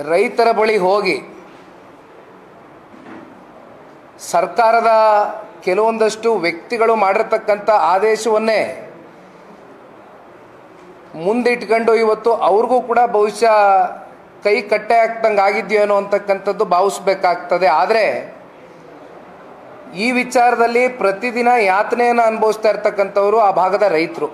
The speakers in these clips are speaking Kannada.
ರೈತರ ಬಳಿ ಹೋಗಿ ಸರ್ಕಾರದ ಕೆಲವೊಂದಷ್ಟು ವ್ಯಕ್ತಿಗಳು ಮಾಡಿರ್ತಕ್ಕಂಥ ಆದೇಶವನ್ನೇ ಮುಂದಿಟ್ಕೊಂಡು ಇವತ್ತು ಅವ್ರಿಗೂ ಕೂಡ ಬಹುಶಃ ಕೈ ಕಟ್ಟೆ ಹಾಕ್ದಂಗೆ ಆಗಿದೆಯೇನೋ ಅಂತಕ್ಕಂಥದ್ದು ಭಾವಿಸ್ಬೇಕಾಗ್ತದೆ. ಆದರೆ ಈ ವಿಚಾರದಲ್ಲಿ ಪ್ರತಿದಿನ ಯಾತನೆಯನ್ನು ಅನುಭವಿಸ್ತಾ ಇರ್ತಕ್ಕಂಥವರು ಆ ಭಾಗದ ರೈತರು.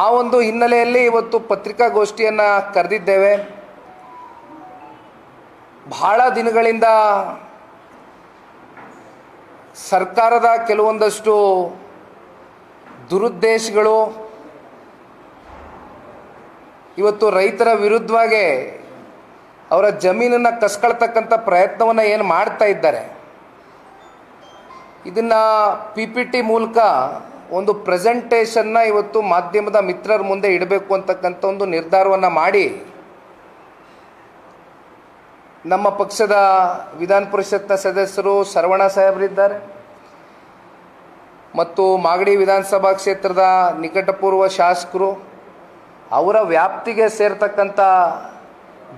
ಆ ಒಂದು ಹಿನ್ನೆಲೆಯಲ್ಲಿ ಇವತ್ತು ಪತ್ರಿಕಾಗೋಷ್ಠಿಯನ್ನು ಕರೆದಿದ್ದೇವೆ. ಬಹಳ ದಿನಗಳಿಂದ ಸರ್ಕಾರದ ಕೆಲವೊಂದಷ್ಟು ದುರುದ್ದೇಶಗಳು ಇವತ್ತು ರೈತರ ವಿರುದ್ಧವಾಗಿ ಅವರ ಜಮೀನನ್ನು ಕಸ್ಕೊಳ್ತಕ್ಕಂಥ ಪ್ರಯತ್ನವನ್ನು ಏನು ಮಾಡ್ತಾ ಇದ್ದಾರೆ, ಇದನ್ನು PPT ಮೂಲಕ ಒಂದು ಪ್ರೆಸೆಂಟೇಷನ್ನ ಇವತ್ತು ಮಾಧ್ಯಮದ ಮಿತ್ರರ ಮುಂದೆ ಇಡಬೇಕು ಅಂತಕ್ಕಂಥ ಒಂದು ನಿರ್ಧಾರವನ್ನು ಮಾಡಿ ನಮ್ಮ ಪಕ್ಷದ ವಿಧಾನ ಪರಿಷತ್ನ ಸದಸ್ಯರು ಶರವಣ ಸಾಹೇಬರಿದ್ದಾರೆ ಮತ್ತು ಮಾಗಡಿ ವಿಧಾನಸಭಾ ಕ್ಷೇತ್ರದ ನಿಕಟಪೂರ್ವ ಶಾಸಕರು, ಅವರ ವ್ಯಾಪ್ತಿಗೆ ಸೇರ್ತಕ್ಕಂಥ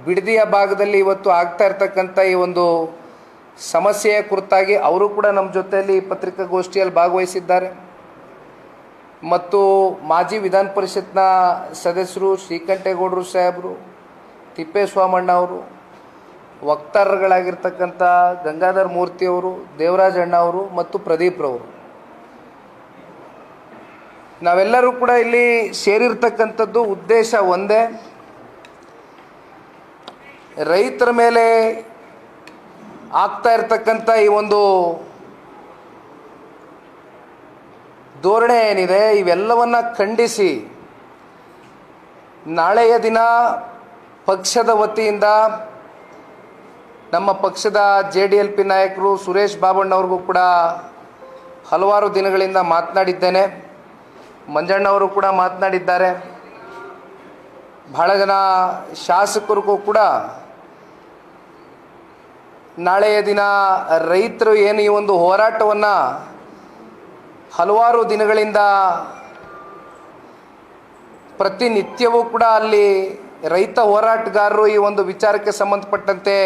ಬಿಡದಿಯ ಭಾಗದಲ್ಲಿ ಇವತ್ತು ಆಗ್ತಾ ಇರ್ತಕ್ಕಂಥ ಈ ಒಂದು ಸಮಸ್ಯೆಯ ಕುರಿತಾಗಿ ಅವರು ಕೂಡ ನಮ್ಮ ಜೊತೆಯಲ್ಲಿ ಪತ್ರಿಕಾಗೋಷ್ಠಿಯಲ್ಲಿ ಭಾಗವಹಿಸಿದ್ದಾರೆ. ಮತ್ತು ಮಾಜಿ ವಿಧಾನ ಪರಿಷತ್ನ ಸದಸ್ಯರು ಶ್ರೀಕಂಠೇಗೌಡರು ಸಾಹೇಬರು, ತಿಪ್ಪೇಸ್ವಾಮಣ್ಣ ಅವರು, ವಕ್ತಾರಗಳಾಗಿರ್ತಕ್ಕಂಥ ಗಂಗಾಧರ್ ಮೂರ್ತಿಯವರು, ದೇವರಾಜ್ ಅಣ್ಣ ಅವರು ಮತ್ತು ಪ್ರದೀಪ್ ರವರು, ನಾವೆಲ್ಲರೂ ಕೂಡ ಇಲ್ಲಿ ಸೇರಿರ್ತಕ್ಕಂಥದ್ದು ಉದ್ದೇಶ ಒಂದೇ, ರೈತರ ಮೇಲೆ ಆಗ್ತಾ ಇರ್ತಕ್ಕಂಥ ಈ ಒಂದು ಧೋರಣೆ ಏನಿದೆ ಇವೆಲ್ಲವನ್ನು ಖಂಡಿಸಿ ನಾಳೆಯ ದಿನ ಪಕ್ಷದ ವತಿಯಿಂದ ನಮ್ಮ ಪಕ್ಷದ JDLP ನಾಯಕರು ಸುರೇಶ್ ಬಾಬಣ್ಣವ್ರಿಗೂ ಕೂಡ ಹಲವಾರು ದಿನಗಳಿಂದ ಮಾತನಾಡಿದ್ದೇನೆ, ಮಂಜಣ್ಣವರು ಕೂಡ ಮಾತನಾಡಿದ್ದಾರೆ, ಬಹಳ ಜನ ಶಾಸಕರಿಗೂ ಕೂಡ ನಾಳೆಯ ದಿನ ರೈತರು ಏನು ಈ ಒಂದು ಹೋರಾಟವನ್ನು ಹಲವಾರು ದಿನಗಳಿಂದ ಪ್ರತಿನಿತ್ಯವೂ ಕೂಡ ಅಲ್ಲಿ ರೈತ ಹೋರಾಟಗಾರರು ಈ ಒಂದು ವಿಚಾರಕ್ಕೆ ಸಂಬಂಧಪಟ್ಟಂತೆ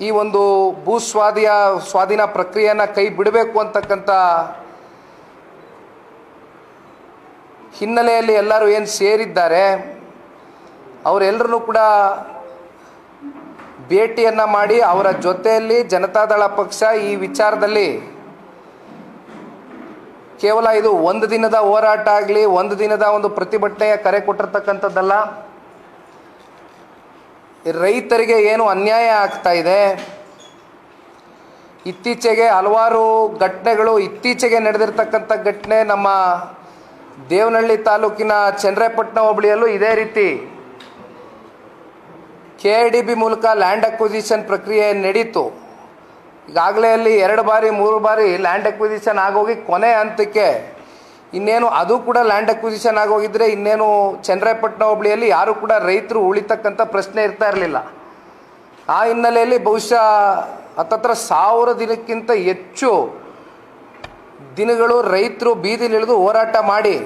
ಈ ಒಂದು ಸ್ವಾಧೀನ ಪ್ರಕ್ರಿಯೆಯನ್ನು ಕೈ ಬಿಡಬೇಕು ಅಂತಕ್ಕಂಥ ಹಿನ್ನೆಲೆಯಲ್ಲಿ ಎಲ್ಲರೂ ಏನು ಸೇರಿದ್ದಾರೆ ಅವರೆಲ್ಲರೂ ಕೂಡ ಭೇಟಿಯನ್ನು ಮಾಡಿ ಅವರ ಜೊತೆಯಲ್ಲಿ ಜನತಾದಳ ಪಕ್ಷ ಈ ವಿಚಾರದಲ್ಲಿ ಕೇವಲ ಇದು ಒಂದು ದಿನದ ಹೋರಾಟ ಆಗಲಿ, ಒಂದು ದಿನದ ಒಂದು ಪ್ರತಿಭಟನೆಯ ಕರೆ ಕೊಟ್ಟಿರ್ತಕ್ಕಂಥದ್ದಲ್ಲ. ರೈತರಿಗೆ ಏನು ಅನ್ಯಾಯ ಆಗ್ತಾ ಇದೆ, ಇತ್ತೀಚೆಗೆ ಹಲವಾರು ಘಟನೆಗಳು, ಇತ್ತೀಚೆಗೆ ನಡೆದಿರ್ತಕ್ಕಂಥ ಘಟನೆ ನಮ್ಮ ದೇವನಹಳ್ಳಿ ತಾಲೂಕಿನ ಚನ್ನರಾಯಪಟ್ಟಣ ಹೋಬಳಿಯಲ್ಲೂ ಇದೇ ರೀತಿ KIDB ಮೂಲಕ ಲ್ಯಾಂಡ್ ಅಕ್ವಿಸಿಷನ್ ಪ್ರಕ್ರಿಯೆ ನಡೀತು. ಈಗಾಗಲೇ ಅಲ್ಲಿ 2 ಬಾರಿ 3 ಬಾರಿ ಲ್ಯಾಂಡ್ ಅಕ್ವಿಸಿಷನ್ ಆಗೋಗಿ ಕೊನೆ ಹಂತಕ್ಕೆ ಇನ್ನೇನು ಅದು ಕೂಡ ಲ್ಯಾಂಡ್ ಅಕ್ವಿಸಿಷನ್ ಆಗೋಗಿದ್ರೆ ಇನ್ನೇನು ಚನ್ನರಾಯಪಟ್ಟಣ ಹೋಬಳಿಯಲ್ಲಿ ಯಾರು ಕೂಡ ರೈತರು ಉಳಿತಕ್ಕಂಥ ಪ್ರಶ್ನೆ ಇರ್ತಾ ಇರಲಿಲ್ಲ. ಆ ಹಿನ್ನೆಲೆಯಲ್ಲಿ ಬಹುಶಃ ಹತ್ತತ್ರ 1000 ದಿನಕ್ಕಿಂತ ಹೆಚ್ಚು ದಿನಗಳು ರೈತರು ಬೀದಿಲಿಳಿದು ಹೋರಾಟ ಮಾಡಿ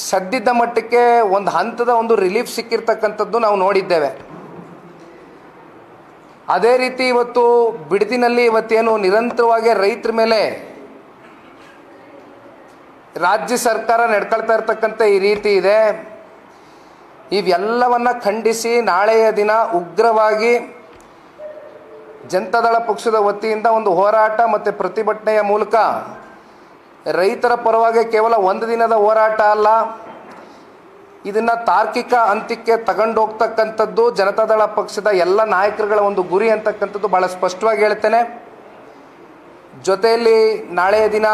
ಸದ್ಯದ ಮಟ್ಟಕ್ಕೆ ಒಂದು ಹಂತದ ಒಂದು ರಿಲೀಫ್ ಸಿಕ್ಕಿರ್ತಕ್ಕಂಥದ್ದು ನಾವು ನೋಡಿದ್ದೇವೆ. ಅದೇ ರೀತಿ ಇವತ್ತು ಬಿಡದಿನಲ್ಲಿ ಇವತ್ತೇನು ನಿರಂತರವಾಗಿ ರೈತರ ಮೇಲೆ ರಾಜ್ಯ ಸರ್ಕಾರ ನಡ್ಕೊಳ್ತಾ ಇರ್ತಕ್ಕಂಥ ಈ ರೀತಿ ಇದೆ, ಇವೆಲ್ಲವನ್ನು ಖಂಡಿಸಿ ನಾಳೆಯ ದಿನ ಉಗ್ರವಾಗಿ ಜನತಾದಳ ಪಕ್ಷದ ವತಿಯಿಂದ ಒಂದು ಹೋರಾಟ ಮತ್ತು ಪ್ರತಿಭಟನೆಯ ಮೂಲಕ ರೈತರ ಪರವಾಗಿ ಕೇವಲ ಒಂದು ದಿನದ ಹೋರಾಟ ಅಲ್ಲ, ಇದನ್ನು ತಾರ್ಕಿಕ ಅಂತ್ಯಕ್ಕೆ ತಗೊಂಡೋಗ್ತಕ್ಕಂಥದ್ದು ಜನತಾದಳ ಪಕ್ಷದ ಎಲ್ಲ ನಾಯಕರುಗಳ ಒಂದು ಗುರಿ ಅಂತಕ್ಕಂಥದ್ದು ಭಾಳ ಸ್ಪಷ್ಟವಾಗಿ ಹೇಳ್ತೇನೆ. ಜೊತೆಯಲ್ಲಿ ನಾಳೆಯ ದಿನ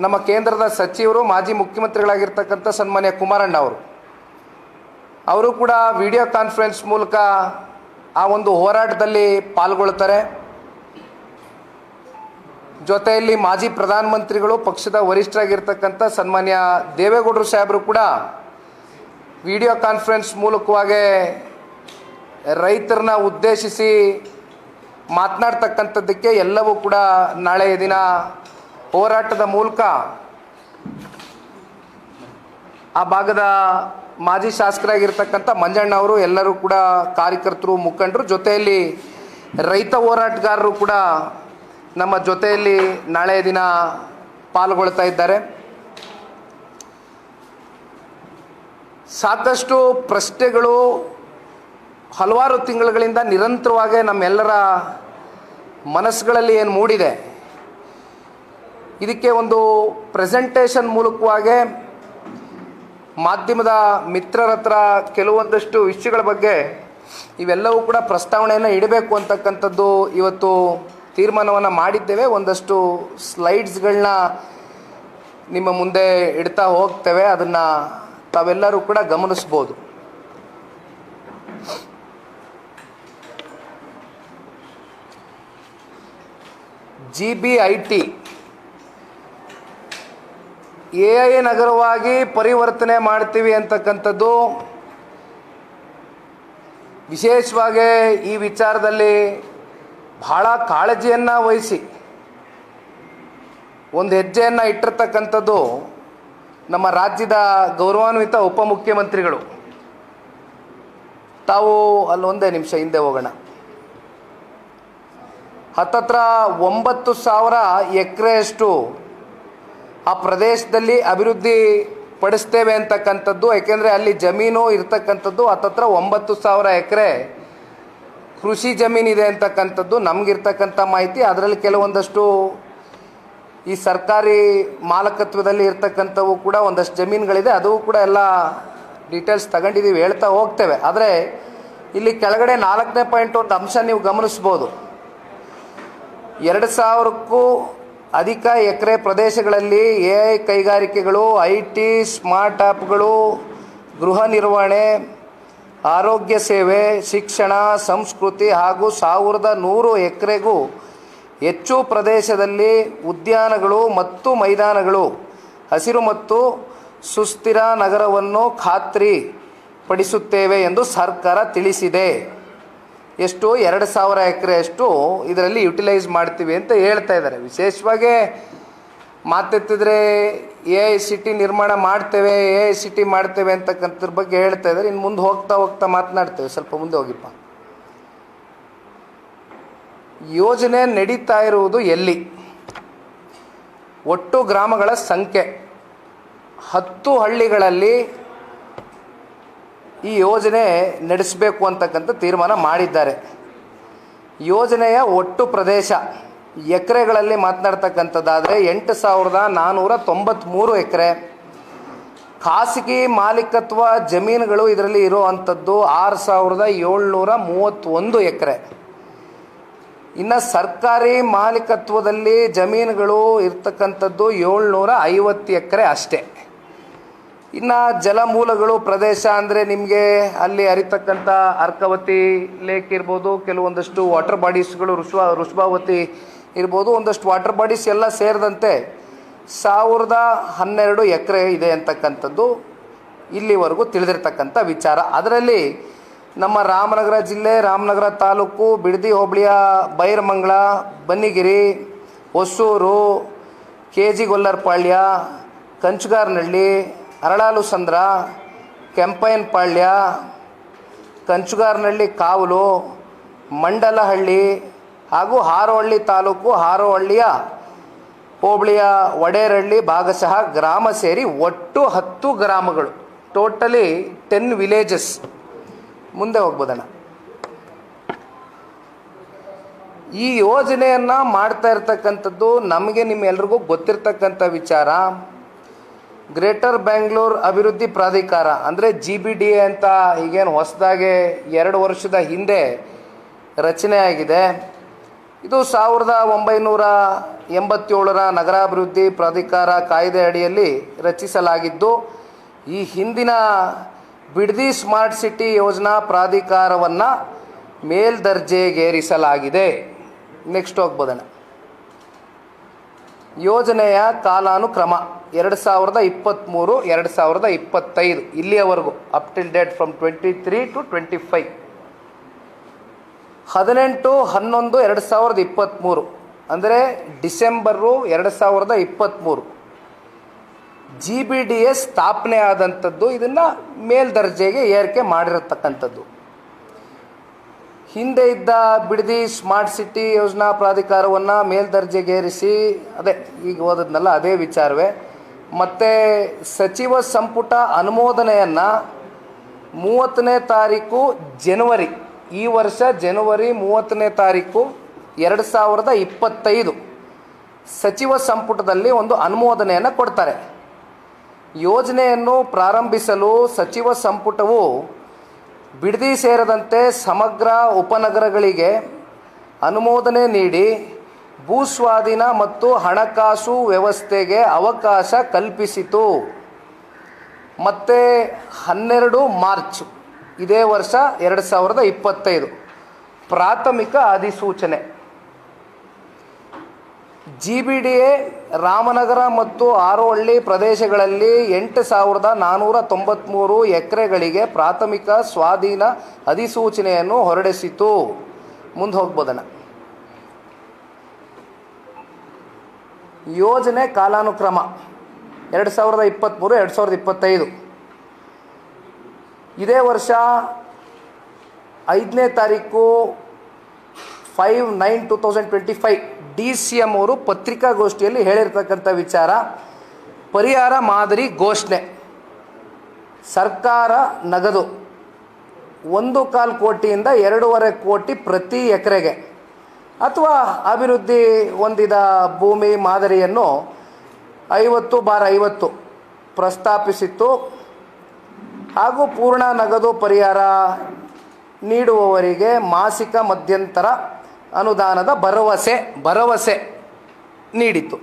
ನಮ್ಮ ಕೇಂದ್ರದ ಸಚಿವರು ಮಾಜಿ ಮುಖ್ಯಮಂತ್ರಿಗಳಾಗಿರ್ತಕ್ಕಂಥ ಸನ್ಮಾನ್ಯ ಕುಮಾರಣ್ಣ ಅವರು ಕೂಡ ವಿಡಿಯೋ ಕಾನ್ಫರೆನ್ಸ್ ಮೂಲಕ ಆ ಒಂದು ಹೋರಾಟದಲ್ಲಿ ಪಾಲ್ಗೊಳ್ತಾರೆ. ಜೊತೆಯಲ್ಲಿ ಮಾಜಿ ಪ್ರಧಾನಮಂತ್ರಿಗಳು ಪಕ್ಷದ ವರಿಷ್ಠರಾಗಿರ್ತಕ್ಕಂಥ ಸನ್ಮಾನ್ಯ ದೇವೇಗೌಡರು ಸಾಹೇಬರು ಕೂಡ ವಿಡಿಯೋ ಕಾನ್ಫರೆನ್ಸ್ ಮೂಲಕವಾಗಿ ರೈತರನ್ನ ಉದ್ದೇಶಿಸಿ ಮಾತನಾಡ್ತಕ್ಕಂಥದ್ದಕ್ಕೆ ಎಲ್ಲವೂ ಕೂಡ ನಾಳೆಯ ದಿನ ಹೋರಾಟದ ಮೂಲಕ ಆ ಭಾಗದ ಮಾಜಿ ಶಾಸಕರಾಗಿರ್ತಕ್ಕಂಥ ಮಂಜಣ್ಣ ಅವರು, ಎಲ್ಲರೂ ಕೂಡ ಕಾರ್ಯಕರ್ತರು, ಮುಖಂಡರು, ಜೊತೆಯಲ್ಲಿ ರೈತ ಹೋರಾಟಗಾರರು ಕೂಡ ನಮ್ಮ ಜೊತೆಯಲ್ಲಿ ನಾಳೆ ದಿನ ಪಾಲ್ಗೊಳ್ತಾ ಇದ್ದಾರೆ. ಸಾಕಷ್ಟು ಪ್ರಶ್ನೆಗಳು ಹಲವಾರು ತಿಂಗಳುಗಳಿಂದ ನಿರಂತರವಾಗಿ ನಮ್ಮೆಲ್ಲರ ಮನಸ್ಸುಗಳಲ್ಲಿ ಏನು ಮೂಡಿದೆ, ಇದಕ್ಕೆ ಒಂದು ಪ್ರೆಸೆಂಟೇಷನ್ ಮೂಲಕವಾಗಿ ಮಾಧ್ಯಮದ ಮಿತ್ರರ ಹತ್ರ ಕೆಲವೊಂದಷ್ಟು ವಿಷಯಗಳ ಬಗ್ಗೆ ಇವೆಲ್ಲವೂ ಕೂಡ ಪ್ರಸ್ತಾವನೆಯನ್ನು ಇಡಬೇಕು ಅಂತಕ್ಕಂಥದ್ದು ಇವತ್ತು ತೀರ್ಮಾನವನ್ನು ಮಾಡಿದ್ದೇವೆ. ಒಂದಷ್ಟು ಸ್ಲೈಡ್ಸ್ಗಳನ್ನ ನಿಮ್ಮ ಮುಂದೆ ಇಡ್ತಾ ಹೋಗ್ತೇವೆ, ಅದನ್ನು ತಾವೆಲ್ಲರೂ ಕೂಡ ಗಮನಿಸ್ಬೋದು. GBIT AI ನಗರವಾಗಿ ಪರಿವರ್ತನೆ ಮಾಡ್ತೀವಿ ಅಂತಕ್ಕಂಥದ್ದು ವಿಶೇಷವಾಗಿ ಈ ವಿಚಾರದಲ್ಲಿ ಬಹಳ ಕಾಳಜಿಯನ್ನು ವಹಿಸಿ ಒಂದು ಹೆಜ್ಜೆಯನ್ನು ಇಟ್ಟಿರ್ತಕ್ಕಂಥದ್ದು ನಮ್ಮ ರಾಜ್ಯದ ಗೌರವಾನ್ವಿತ ಉಪಮುಖ್ಯಮಂತ್ರಿಗಳು. ತಾವು ಅಲ್ಲೊಂದೇ ನಿಮಿಷ ಹಿಂದೆ ಹೋಗೋಣ. ಹತ್ತತ್ರ 9,000 ಎಕರೆಯಷ್ಟು ಆ ಪ್ರದೇಶದಲ್ಲಿ ಅಭಿವೃದ್ಧಿ ಪಡಿಸ್ತೇವೆ ಅಂತಕ್ಕಂಥದ್ದು. ಯಾಕೆಂದರೆ ಅಲ್ಲಿ ಜಮೀನು ಇರ್ತಕ್ಕಂಥದ್ದು ಹತ್ತತ್ರ 9,000 ಎಕರೆ ಕೃಷಿ ಜಮೀನಿದೆ ಅಂತಕ್ಕಂಥದ್ದು ನಮಗಿರ್ತಕ್ಕಂಥ ಮಾಹಿತಿ. ಅದರಲ್ಲಿ ಕೆಲವೊಂದಷ್ಟು ಈ ಸರ್ಕಾರಿ ಮಾಲಕತ್ವದಲ್ಲಿ ಇರ್ತಕ್ಕಂಥವು ಕೂಡ ಒಂದಷ್ಟು ಜಮೀನುಗಳಿದೆ, ಅದು ಕೂಡ ಎಲ್ಲ ಡೀಟೇಲ್ಸ್ ತಗೊಂಡಿದ್ದೀವಿ, ಹೇಳ್ತಾ ಹೋಗ್ತೇವೆ. ಆದರೆ ಇಲ್ಲಿ ಕೆಳಗಡೆ 4ನೇ ಪಾಯಿಂಟ್ ಒಂದು ಅಂಶ ನೀವು ಗಮನಿಸ್ಬೋದು. 2,000ಕ್ಕೂ ಅಧಿಕ ಎಕರೆ ಪ್ರದೇಶಗಳಲ್ಲಿ AI ಕೈಗಾರಿಕೆಗಳು, IT, ಸ್ಮಾರ್ಟ್ ಆ್ಯಪ್ಗಳು, ಗೃಹ ನಿರ್ವಹಣೆ, ಆರೋಗ್ಯ ಸೇವೆ, ಶಿಕ್ಷಣ, ಸಂಸ್ಕೃತಿ ಹಾಗೂ 1,100 ಎಕರೆಗೂ ಹೆಚ್ಚು ಪ್ರದೇಶದಲ್ಲಿ ಉದ್ಯಾನಗಳು ಮತ್ತು ಮೈದಾನಗಳು, ಹಸಿರು ಮತ್ತು ಸುಸ್ಥಿರ ನಗರವನ್ನು ಖಾತ್ರಿಪಡಿಸುತ್ತೇವೆ ಎಂದು ಸರ್ಕಾರ ತಿಳಿಸಿದೆ. ಎಷ್ಟು? 2,000 ಎಕರೆಯಷ್ಟು ಇದರಲ್ಲಿ ಯುಟಿಲೈಸ್ ಮಾಡ್ತೀವಿ ಅಂತ ಹೇಳ್ತಾ ಇದ್ದಾರೆ. ವಿಶೇಷವಾಗಿ ಮಾತೆತ್ತಿದ್ರೆ AICT ನಿರ್ಮಾಣ ಮಾಡ್ತೇವೆ, AICT ಮಾಡ್ತೇವೆ ಅಂತಕ್ಕಂಥದ್ರ ಬಗ್ಗೆ ಹೇಳ್ತಾ ಇದ್ದಾರೆ. ಇನ್ನು ಮುಂದೆ ಹೋಗ್ತಾ ಮಾತನಾಡ್ತೇವೆ. ಸ್ವಲ್ಪ ಮುಂದೆ ಹೋಗಿಪ್ಪ. ಯೋಜನೆ ನಡೀತಾ ಇರುವುದು ಎಲ್ಲಿ? ಒಟ್ಟು ಗ್ರಾಮಗಳ ಸಂಖ್ಯೆ 10 ಹಳ್ಳಿಗಳಲ್ಲಿ ಈ ಯೋಜನೆ ನಡೆಸಬೇಕು ಅಂತಕ್ಕಂಥ ತೀರ್ಮಾನ ಮಾಡಿದ್ದಾರೆ. ಯೋಜನೆಯ ಒಟ್ಟು ಪ್ರದೇಶ ಎಕರೆಗಳಲ್ಲಿ ಮಾತನಾಡ್ತಕ್ಕಂಥದ್ದಾದರೆ 8,493 ಎಕರೆ. ಖಾಸಗಿ ಮಾಲೀಕತ್ವ ಜಮೀನುಗಳು ಇದರಲ್ಲಿ ಇರುವಂಥದ್ದು 6,731 ಎಕರೆ. ಇನ್ನು ಸರ್ಕಾರಿ ಮಾಲೀಕತ್ವದಲ್ಲಿ ಜಮೀನುಗಳು ಇರ್ತಕ್ಕಂಥದ್ದು 750 ಎಕರೆ ಅಷ್ಟೇ. ಇನ್ನು ಜಲಮೂಲಗಳು ಪ್ರದೇಶ ಅಂದರೆ ನಿಮಗೆ ಅಲ್ಲಿ ಹರಿತಕ್ಕಂಥ ಅರ್ಕಾವತಿ ಲೇಕ್ ಇರ್ಬೋದು, ಕೆಲವೊಂದಷ್ಟು ವಾಟರ್ ಬಾಡೀಸ್ಗಳು, ಋಷಭಾವತಿ ಇರ್ಬೋದು, ಒಂದಷ್ಟು ವಾಟರ್ ಬಾಡೀಸ್ ಎಲ್ಲ ಸೇರಿದಂತೆ 1,012 ಎಕರೆ ಇದೆ ಅಂತಕ್ಕಂಥದ್ದು ಇಲ್ಲಿವರೆಗೂ ತಿಳಿದಿರ್ತಕ್ಕಂಥ ವಿಚಾರ. ಅದರಲ್ಲಿ ನಮ್ಮ ರಾಮನಗರ ಜಿಲ್ಲೆ, ರಾಮನಗರ ತಾಲೂಕು, ಬಿಡದಿ ಹೋಬಳಿಯ ಬೈರಮಂಗಲ, ಬನ್ನಿಗಿರಿ, ಹೊಸೂರು, KG ಗೊಲ್ಲರಪಾಳ್ಯ, ಕಂಚುಗಾರನಹಳ್ಳಿ, ಅರಳಾಲು ಸಂದ್ರ, ಕೆಂಪಯ್ಯನಪಾಳ್ಯ, ಕಂಚುಗಾರನಹಳ್ಳಿ ಕಾವಲು, ಮಂಡಲಹಳ್ಳಿ ಹಾಗೂ ಹಾರೋಹಳ್ಳಿ ತಾಲೂಕು, ಹಾರೋಹಳ್ಳಿಯ ಹೋಬಳಿಯ ವಡೇರಹಳ್ಳಿ ಭಾಗಶಃ ಗ್ರಾಮ ಸೇರಿ ಒಟ್ಟು 10 ಗ್ರಾಮಗಳು, ಟೋಟಲಿ 10 ವಿಲೇಜಸ್. ಮುಂದೆ ಹೋಗ್ಬೋದಣ್ಣ. ಈ ಯೋಜನೆಯನ್ನು ಮಾಡ್ತಾ ಇರ್ತಕ್ಕಂಥದ್ದು ನಮಗೆ ನಿಮ್ಮೆಲ್ರಿಗೂ ಗೊತ್ತಿರ್ತಕ್ಕಂಥ ವಿಚಾರ. ಗ್ರೇಟರ್ ಬ್ಯಾಂಗ್ಳೂರ್ ಅಭಿವೃದ್ಧಿ ಪ್ರಾಧಿಕಾರ ಅಂದರೆ GBDA ಅಂತ ಈಗೇನು ಹೊಸದಾಗಿ 2 ವರ್ಷದ ಹಿಂದೆ ರಚನೆ ಆಗಿದೆ. ಇದು 1987ರ ನಗರಾಭಿವೃದ್ಧಿ ಪ್ರಾಧಿಕಾರ ಕಾಯ್ದೆ ಅಡಿಯಲ್ಲಿ ರಚಿಸಲಾಗಿದ್ದು, ಈ ಹಿಂದಿನ ಬಿಡದಿ ಸ್ಮಾರ್ಟ್ ಸಿಟಿ ಯೋಜನಾ ಪ್ರಾಧಿಕಾರವನ್ನು ಮೇಲ್ದರ್ಜೆಗೇರಿಸಲಾಗಿದೆ. ನೆಕ್ಸ್ಟ್ ಹೋಗ್ಬೋದಣ್ಣ. ಯೋಜನೆಯ ಕಾಲಾನುಕ್ರಮ 2023-2025 ಇಲ್ಲಿಯವರೆಗೂ, up till date from 23 to 25. 18/11/2023 ಅಂದರೆ ಡಿಸೆಂಬರು 2023. GBDA ಸ್ಥಾಪನೆ ಆದಂಥದ್ದು. ಇದನ್ನು ಮೇಲ್ದರ್ಜೆಗೆ ಏರಿಕೆ ಮಾಡಿರತಕ್ಕಂಥದ್ದು. ಹಿಂದೆ ಇದ್ದ ಬಿಡದಿ ಸ್ಮಾರ್ಟ್ ಸಿಟಿ ಯೋಜನಾ ಪ್ರಾಧಿಕಾರವನ್ನು ಮೇಲ್ದರ್ಜೆಗೇರಿಸಿ, ಅದೇ ಈಗ ಓದದ್ನಲ್ಲ ಅದೇ ವಿಚಾರವೇ. ಮತ್ತು ಸಚಿವ ಸಂಪುಟ ಅನುಮೋದನೆಯನ್ನು 30ನೇ ತಾರೀಕು ಜನವರಿ, ಈ ವರ್ಷ ಜನವರಿ 30ನೇ ತಾರೀಕು 2025 ಸಚಿವ ಸಂಪುಟದಲ್ಲಿ ಒಂದು ಅನುಮೋದನೆಯನ್ನು ಕೊಡ್ತಾರೆ. ಯೋಜನೆಯನ್ನು ಪ್ರಾರಂಭಿಸಲು ಸಚಿವ ಸಂಪುಟವು ಬಿಡದಿ ಸೇರಿದಂತೆ ಸಮಗ್ರ ಉಪನಗರಗಳಿಗೆ ಅನುಮೋದನೆ ನೀಡಿ ಭೂಸ್ವಾಧೀನ ಮತ್ತು ಹಣಕಾಸು ವ್ಯವಸ್ಥೆಗೆ ಅವಕಾಶ ಕಲ್ಪಿಸಿತು. ಮತ್ತು 12 ಮಾರ್ಚ್ ಇದೇ ವರ್ಷ 2025 ಪ್ರಾಥಮಿಕ ಅಧಿಸೂಚನೆ. GBDA ರಾಮನಗರ ಮತ್ತು ಆರೋಹಳ್ಳಿ ಪ್ರದೇಶಗಳಲ್ಲಿ 8,493 ಎಕರೆಗಳಿಗೆ ಪ್ರಾಥಮಿಕ ಸ್ವಾಧೀನ ಅಧಿಸೂಚನೆಯನ್ನು ಹೊರಡಿಸಿತು. ಮುಂದೆ ಹೋಗ್ಬೋದಣ್ಣ. ಯೋಜನೆ ಕಾಲಾನುಕ್ರಮ 2023-2025 ಇದೇ ವರ್ಷ 5ನೇ ತಾರೀಕು 5/9/2025 DCM ಅವರು ಪತ್ರಿಕಾಗೋಷ್ಠಿಯಲ್ಲಿ ಹೇಳಿರ್ತಕ್ಕಂಥ ವಿಚಾರ, ಪರಿಹಾರ ಮಾದರಿ ಘೋಷಣೆ. ಸರ್ಕಾರ ನಗದು 1.25 ಕೋಟಿಯಿಂದ 2.5 ಕೋಟಿ ಪ್ರತಿ ಎಕರೆಗೆ ಅಥವಾ ಅಭಿವೃದ್ಧಿ ಹೊಂದಿದ ಭೂಮಿ ಮಾದರಿಯನ್ನು 50/50 ಪ್ರಸ್ತಾಪಿಸಿತ್ತು. ಹಾಗೂ ಪೂರ್ಣ ನಗದು ಪರಿಹಾರ ನೀಡುವವರಿಗೆ ಮಾಸಿಕ ಮಧ್ಯಂತರ ಅನುದಾನದ ಭರವಸೆ ನೀಡಿತು.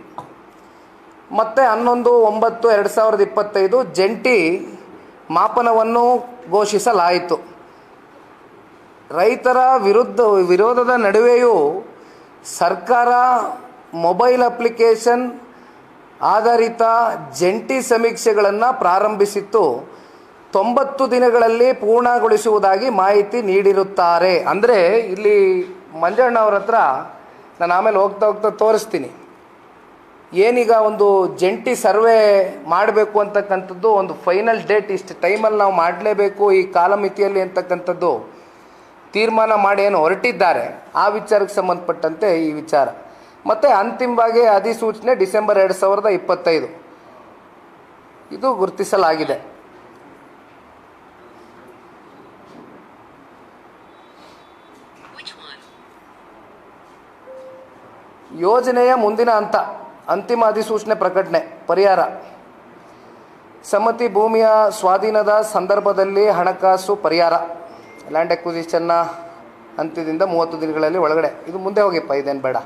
ಮತ್ತು 11/9/2025 ಜಂಟಿ ಮಾಪನವನ್ನು ಘೋಷಿಸಲಾಯಿತು. ರೈತರ ವಿರೋಧದ ನಡುವೆಯೂ ಸರ್ಕಾರ ಮೊಬೈಲ್ ಅಪ್ಲಿಕೇಶನ್ ಆಧಾರಿತ ಜಂಟಿ ಸಮೀಕ್ಷೆಗಳನ್ನು ಪ್ರಾರಂಭಿಸಿತ್ತು. 90 ದಿನಗಳಲ್ಲಿ ಪೂರ್ಣಗೊಳಿಸುವುದಾಗಿ ಮಾಹಿತಿ ನೀಡಿರುತ್ತಾರೆ. ಅಂದರೆ ಇಲ್ಲಿ ಮಂಜಣ್ಣವ್ರ ಹತ್ರ ನಾನು ಆಮೇಲೆ ಹೋಗ್ತಾ ತೋರಿಸ್ತೀನಿ. ಏನೀಗ ಒಂದು ಜಂಟಿ ಸರ್ವೆ ಮಾಡಬೇಕು ಅಂತಕ್ಕಂಥದ್ದು ಒಂದು ಫೈನಲ್ ಡೇಟ್, ಇಷ್ಟು ಟೈಮಲ್ಲಿ ನಾವು ಮಾಡಲೇಬೇಕು ಈ ಕಾಲಮಿತಿಯಲ್ಲಿ ಅಂತಕ್ಕಂಥದ್ದು ತೀರ್ಮಾನ ಮಾಡಿ ಏನು ಹೊರಟಿದ್ದಾರೆ. ಆ ವಿಚಾರಕ್ಕೆ ಸಂಬಂಧಪಟ್ಟಂತೆ ಈ ವಿಚಾರ. ಮತ್ತು ಅಂತಿಮವಾಗಿ ಅಧಿಸೂಚನೆ ಡಿಸೆಂಬರ್ 2025 ಇದು ಗುರುತಿಸಲಾಗಿದೆ. ಯೋಜನೆಯ ಮುಂದಿನ ಹಂತ ಅಂತಿಮ ಅಧಿಸೂಚನೆ ಪ್ರಕಟಣೆ. ಪರಿಹಾರ ಸಮ್ಮತಿ ಭೂಮಿಯ ಸ್ವಾಧೀನದ ಸಂದರ್ಭದಲ್ಲಿ ಹಣಕಾಸು ಪರಿಹಾರ ಲ್ಯಾಂಡ್ ಅಕ್ವಿಸಿಷನ್ನ ಅಂತ್ಯದಿಂದ 30 ದಿನಗಳಲ್ಲಿ ಒಳಗಡೆ. ಇದು ಮುಂದೆ ಹೋಗಿಪ್ಪ, ಇದೇನು ಬೇಡ.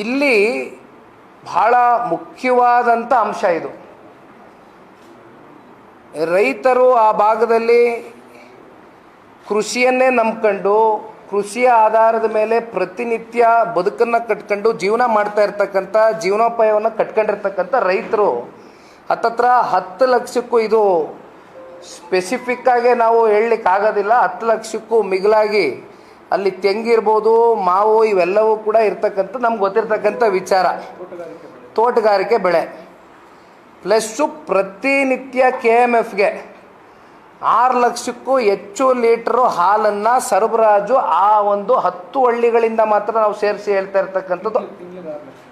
ಇಲ್ಲಿ ಬಹಳ ಮುಖ್ಯವಾದಂಥ ಅಂಶ ಇದು. ರೈತರು ಆ ಭಾಗದಲ್ಲಿ ಕೃಷಿಯನ್ನೇ ನಂಬ್ಕೊಂಡು ಕೃಷಿಯ ಆಧಾರದ ಮೇಲೆ ಪ್ರತಿನಿತ್ಯ ಬದುಕನ್ನು ಕಟ್ಕೊಂಡು ಜೀವನ ಮಾಡ್ತಾ ಇರ್ತಕ್ಕಂಥ, ಜೀವನೋಪಾಯವನ್ನು ಕಟ್ಕೊಂಡಿರ್ತಕ್ಕಂಥ ರೈತರು ಹತ್ತತ್ರ 10 ಲಕ್ಷಕ್ಕೂ, ಇದು ಸ್ಪೆಸಿಫಿಕ್ಕಾಗಿ ನಾವು ಹೇಳಲಿಕ್ಕಾಗೋದಿಲ್ಲ, 10 ಲಕ್ಷಕ್ಕೂ ಮಿಗಿಲಾಗಿ ಅಲ್ಲಿ ತೆಂಗಿರ್ಬೋದು, ಮಾವು ಇವೆಲ್ಲವೂ ಕೂಡ ಇರ್ತಕ್ಕಂಥ ನಮ್ಗೆ ಗೊತ್ತಿರ್ತಕ್ಕಂಥ ವಿಚಾರ. ತೋಟಗಾರಿಕೆ ಬೆಳೆ ಪ್ಲಸ್ಸು ಪ್ರತಿನಿತ್ಯ KMFಗೆ 6 ಲಕ್ಷಕ್ಕೂ ಹೆಚ್ಚು ಲೀಟ್ರು ಹಾಲನ್ನು ಸರಬರಾಜು ಆ ಒಂದು 10 ಹಳ್ಳಿಗಳಿಂದ ಮಾತ್ರ ನಾವು ಸೇರಿಸಿ ಹೇಳ್ತಾ ಇರ್ತಕ್ಕಂಥದ್ದು.